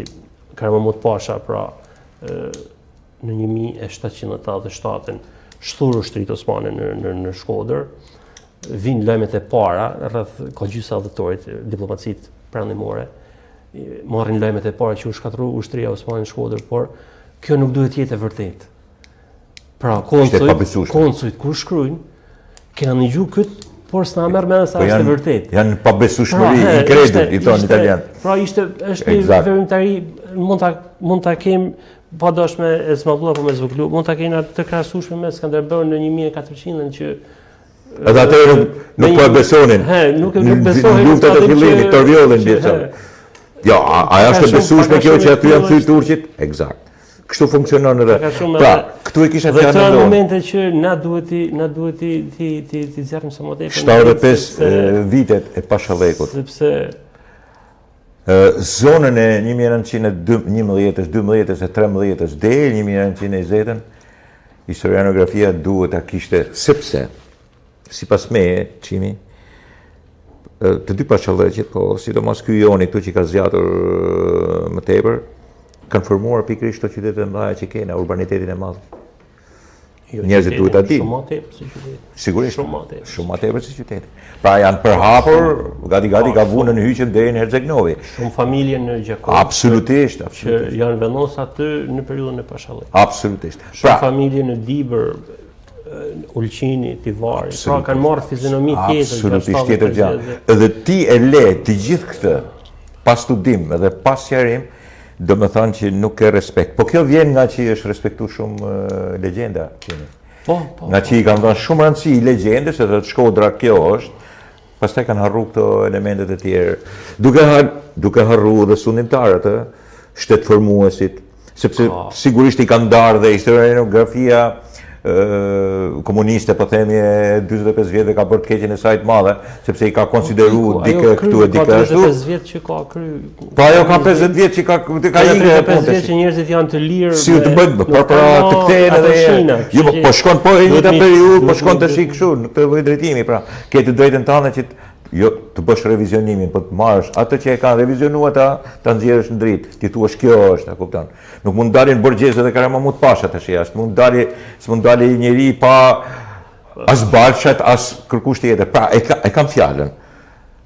Karamamut Pasha, pra në 1787 shthur ushtrit osmane në Shkodër, vinë lajmet e para rreth kogjysa udhëtorit, diplomacitë perëndimore, marrin lajmet e para që u shkatru ushtria osmane në Shkodër, por kjo nuk duhet jetë e vërtetë. Pra, konsujt kur shkruajnë, kanë ndëgju këtë, por s'na merr mend se është e vërtetë. Janë pabesueshmëri, incredit, i thonë italian. Pra, është një vërtetëri, mund ta kem padosh me Esmaullah apo me Zvuklu, mund ta kemi të krahasueshme me Skënderbeun në 1400-ën që edhe atëherë nuk po e besonin. Nuk besonin. Luftat e fillimit Torviollën bjeçon. Jo, ajo është e besueshme kjo që aty janë thyer turqit. Eksakt. Kështu funksionon edhe. Pra, këtu e kisha fjalën. Në momente që na duhet ti zjarrim sa më tepër. 75 vitet e Pashallekut. Sepse zonën e 1911-s, 12-s e 13-s deri 1920-ën historiografia duhet ta kishte, sepse sipas meje, Çimi, të dy Pashalleqit, po sidomos ky Joni këtu që ka zgjatur më tepër, kanë formuar pikërisht këto qytete të mëdha që kena, urbanitetin e madh. Njerëzit duhet ta dinë. Shumë më tepër se qyteti. Sigurisht. Shumë më tepër se qyteti. Pra janë përhapur, gati ka vunë në hyjën deri në Herceg-Novi. Shumë familje në Gjakov. Absolutisht. Që janë vendosur aty në periudhën e Pashallekut. Absolutisht. Shumë familje në Dibër, Ulqini, Tivari. Pra kanë marrë fizionomi tjetër. Absolutisht tjetër gjë. Edhe ti e le të gjithë këtë pas studim edhe pas sqarim, do më thonë që nuk ke respekt. Po kjo vjen nga që është respektu shumë legjenda. Nga që i kanë dhënë shumë rëndësi legjendës, edhe të Shkodra kjo është, pastaj kanë harru këto elementet e tjerë. Duke harru dhe sundimtarët, shtetformuesit, sepse sigurisht i kanë ndarë dhe historiografia komuniste, po themi, 45 vjetë ka bërë të keqen e saj të madhe, sepse i ka konsideru dikë këtu e dikë ashtu. Ka 35 vjetë që ka kry. Po ajo ka 50 vjetë që ka ikë e 35 vjetë që njerëzit janë të lirë. Si të bëjnë, për pra të kthehen edhe. Jo, po shkon po e njëjta periudhë, po shkon tash kështu në këtë lloj drejtimi, pra ke të drejtën tënde që jo të bësh revizionimin, po të marrësh atë që e kanë revizionuar ta nxjerrësh në dritë. Ti thua kjo është, a kupton? Nuk mund dalin Borgjezë dhe Karamamut Pasha tash jashtë. S'mund dalë njëri pa as Balshat, as kërkush tjetër. Pra e kam fjalën.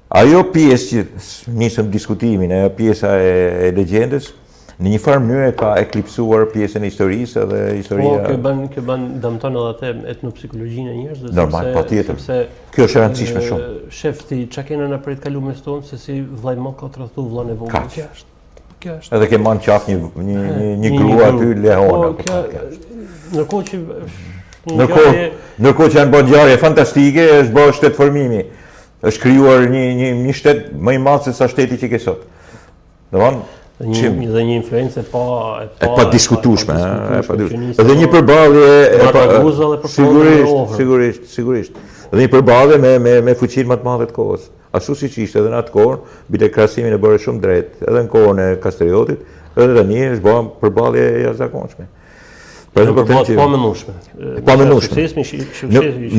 Ajo pjesë që nisëm diskutimin, ajo pjesa e legjendës, në një farë mënyrë ka eklipsuar pjesën e historisë dhe historia. Po, kjo bën dëmton edhe atë etnopsikologjinë e njerëzve. Normal, patjetër. Kjo është e rëndësishme shumë. Shefti, çka kena në prit kaluar tonë se si vllai më ka tradhtu vllën e vogël. Kjo është. Edhe ke marrë qaf një grua aty Leona. Ndërkohë që janë bërë ngjarje fantastike, është bërë shtetformimi. Është krijuar një shtet më i madh se sa shteti që ke sot. Domthonë dhe një influencë pa diskutueshme, edhe një përballje sigurisht. Dhe një përballje me fuqinë më të madhe të kohës. Ashtu siç ishte edhe në atë kohë, bile krahasimin e bërë shumë drejt, edhe në kohën e Kastriotit, edhe tani është bërë përballje e jashtëzakonshme. Pa menueshme.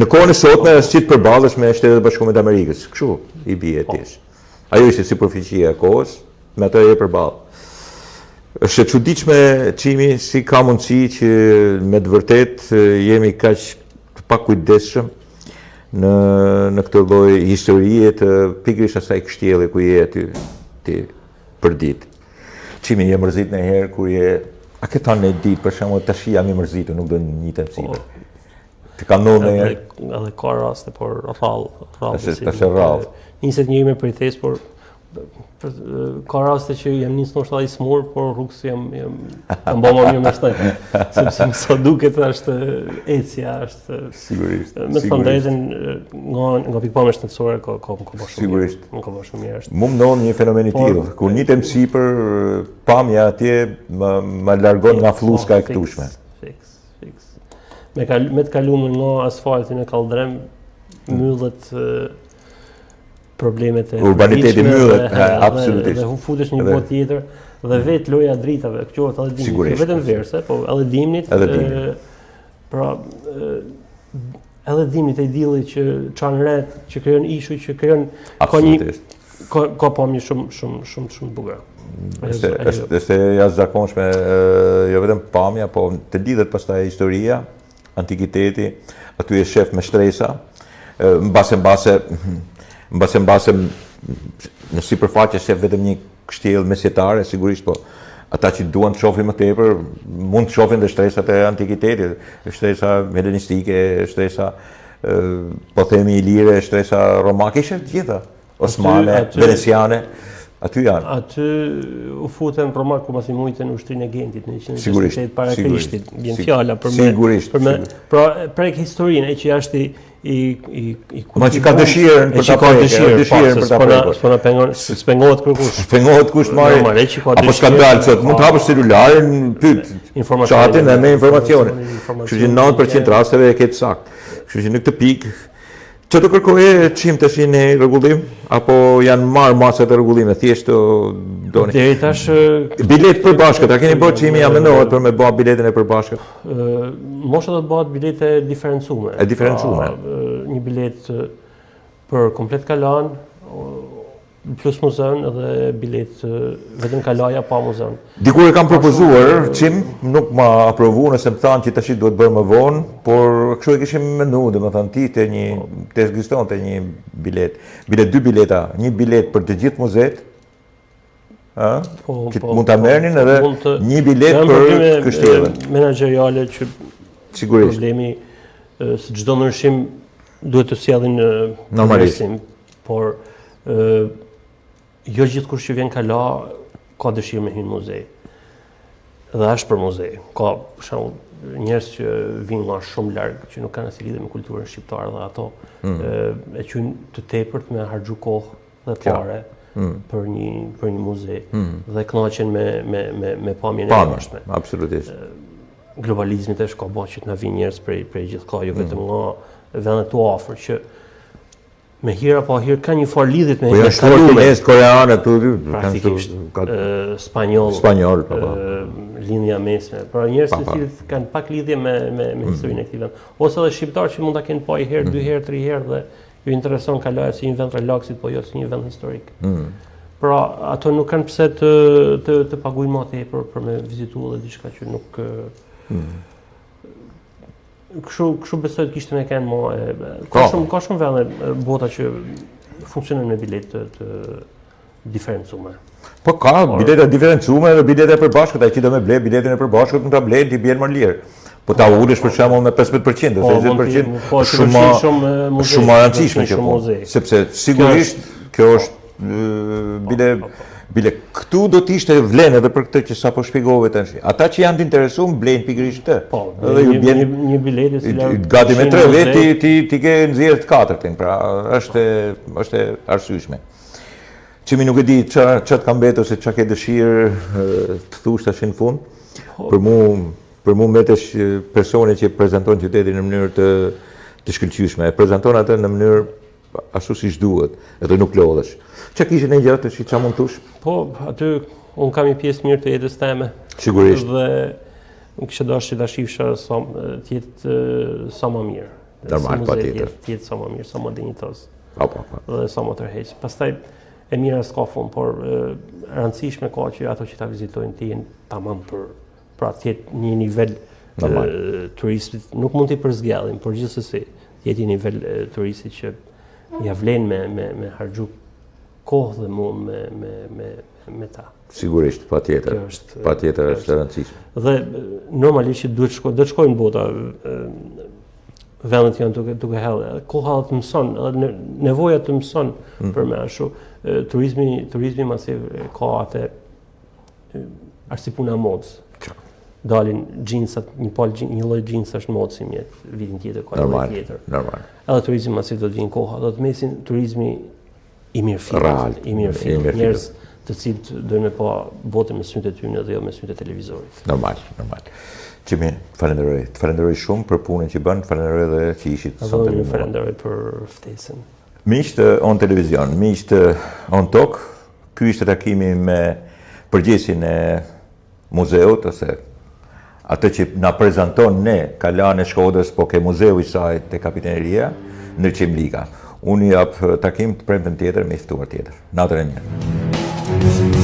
Në kohën e sotme është qitë përballësh me Shtetet e Bashkuara të Amerikës. Kështu i bie thjesht. Ajo ishte superficie e kohës, me ato e përballë. Është e çuditshme çimi si ka mundësi që me të vërtet jemi kaq të pakujdesshëm në këtë lloj historie të pikërisht asaj kështjelle ku je aty ti për ditë. Çimi je mërzit në herë kur je a ke thënë një ditë për shembull tash jam i mërzitur, nuk do një të mësime. Të ka ndodhur edhe ka raste por rrallë. Tash rrallë. 20 njëri me pritesë, por ka raste që jam nisur ndoshta i smur, por rrugës jam bë më mirë me shtaj. Sepse sa duket është ecja, është sigurisht. Me të drejtën nga pikpamja shtetësore ka më shumë. Sigurisht. Nuk ka më shumë mirë është. Mu më ndodh një fenomen i tillë, kur nitem sipër pamja atje më largon nga fluska e këtushme. Fiks. Me të kaluar nga asfalti në kaldrem mbyllet problemet e urbaniteti mbyllet, absolutisht. Dhe futesh në një botë tjetër dhe vetë loja dritave, quhet edhe dimnit, jo vetëm verse, po edhe dimnit. Pra edhe dimnit e dilli që çan ret, që krijon ishuj, që krijon ka pamje shumë bukur. Është jashtëzakonshme jo vetëm pamja, po të lidhet pastaj historia, antikiteti, aty e shef me shtresa, mbase në sipërfaqe shef vetëm një kështjellë mesjetare, sigurisht, po ata që duan të shohin më tepër, mund të shohin dhe shtresat e antikitetit, shtresa helenistike, shtresa po themi ilire, shtresa romake, ishte të gjitha, osmane, veneciane. Aty janë. Aty u futën romak ku masi mujtën ushtrinë e Gentit në 168 para Krishtit. Vjen fjala për me pra prek historinë që është ma që ka dëshirën për ta prekur. S'po na pengohet kërkush. Pengohet kush marrë. Apo s'ka dalë sot, mund të hapësh celularin, pyet chatin me informacione. Kështu që 90% rasteve e ke saktë. Kështu që në këtë pikë që të kërkoje çim tash në rregullim apo janë marrë masat e rregullimit thjesht doni. Deri tash bilet përbashkët, a keni bërë çimi, a mendohet për me bë biletën e përbashkët? Mosha do të bëhet biletë diferencume. E diferencume. Një biletë për komplet kalan plus muzeun edhe bilet vetëm kalaja pa muzeun. Dikur e kam propozuar, çim nuk ma aprovu nëse më thanë që tash duhet bërë më vonë, por kështu e kishim menduar, domethënë ti të ekzistonte një bilet, dy bileta, një bilet për të gjithë muzeet, që mund ta merrnin edhe një bilet për kështjellën menaxheriale që sigurisht problemi se çdo ndryshim duhet të sjellin normalisht, por jo gjithkush që vjen kala ka dëshirë me hyrë në muze. Dhe është për muze. Ka për shembull njerëz që vinë nga shumë larg, që nuk kanë as lidhje me kulturën shqiptare dhe ato e quajnë të tepërt me harxhu kohë dhe fare për një muze dhe kënaqen me pamjen e jashtme. Absolutisht. Globalizmi tash ka bërë që të na vinë njerëz prej gjithkohë, jo vetëm nga vendet të afër që me hir apo hir ka një farë lidhje me kalumet koreane praktikisht spanjoll linja mesme. Pra njerëz të cilët kanë pak lidhje me historinë e këtij vendi, ose edhe shqiptarë që mund ta kenë pa një herë, 2 herë, 3 herë dhe ju intereson kaloja si një vend relaksit, po jo si një vend historik. Pra ato nuk kanë pse të paguajnë më tepër për me vizituar dhe diçka që nuk Kështu besoj të kishte me kanë më. Ka shumë vende bota që funksionojnë me biletë të diferencume. Po ka bileta diferencume dhe bileta e përbashkët, ai që do me ble biletën e përbashkët mund ta ble ti bën më lirë. Po ta ulesh për shembull me 15% ose 20%, shumë më rëndësishme që po, sepse sigurisht kjo është bile këtu do të ishte vlen edhe për këtë që sapo shpjegove tash. Ata që janë të interesuar blejnë pikërisht këtë. Po, edhe ju bën një biletë si gati me 3 veti ti ke nxjerr të katërtin, pra është arsyeshme. Çimi nuk e di ç'a ka mbetur se ç'a ke dëshirë të thush tash në fund. Për mua mbetesh personi që prezanton qytetin në mënyrë të shkëlqyeshme, e prezanton atë në mënyrë ashtu siç duhet, edhe nuk lodhesh. Ç'a kishe në gjatë si ç'a mund thush? Po, aty un kam një pjesë mirë të jetës time. Sigurisht. Dhe unë kisha dashur ta shifsha të jetë sa më mirë. Normal, patjetër. Të jetë sa më mirë, sa më dinjitoz. Po. Dhe sa më tërheq. Pastaj e mira s'ka fund, por rëndësishme ka që ato që ta vizitojnë të jenë tamam pra të jetë një nivel turistit, nuk mund t'i përzgjallim, por gjithsesi të jetë një nivel turistit që ja vlen me harxhu kohë dhe me ta. Sigurisht, patjetër. Patjetër është e rëndësishme. Dhe normalisht që duhet të shkojnë bota vendet janë duke hellë. Koha të mëson, nevoja të mëson për me ashtu. Turizmi masiv ka atë është si puna modës. Dalin xhinsat, një lloj xhinsash modë si mjet, vitin tjetër ka një tjetër. Normal. Edhe turizmi masiv do të vinë koha, do të mesin turizmi i mirëfillt, njerëz të cilët dojnë me pa botën me sytë e tyre dhe jo me sytë e televizorit. Normal. Qimi, falenderoj shumë për punën që bën, falenderoj dhe që ishit sonte me mua. Falenderoj për ftesën. Miqtë on televizion, miqtë on tok, ky ishte takimi me përgjegjësin e muzeut ose atë që na prezanton ne Kalan e Shkodrës, po ke muzeu i saj te kapitaneria në Qimlika. Unë jap takim të premten tjetër me ftuar tjetër. Natën e mirë.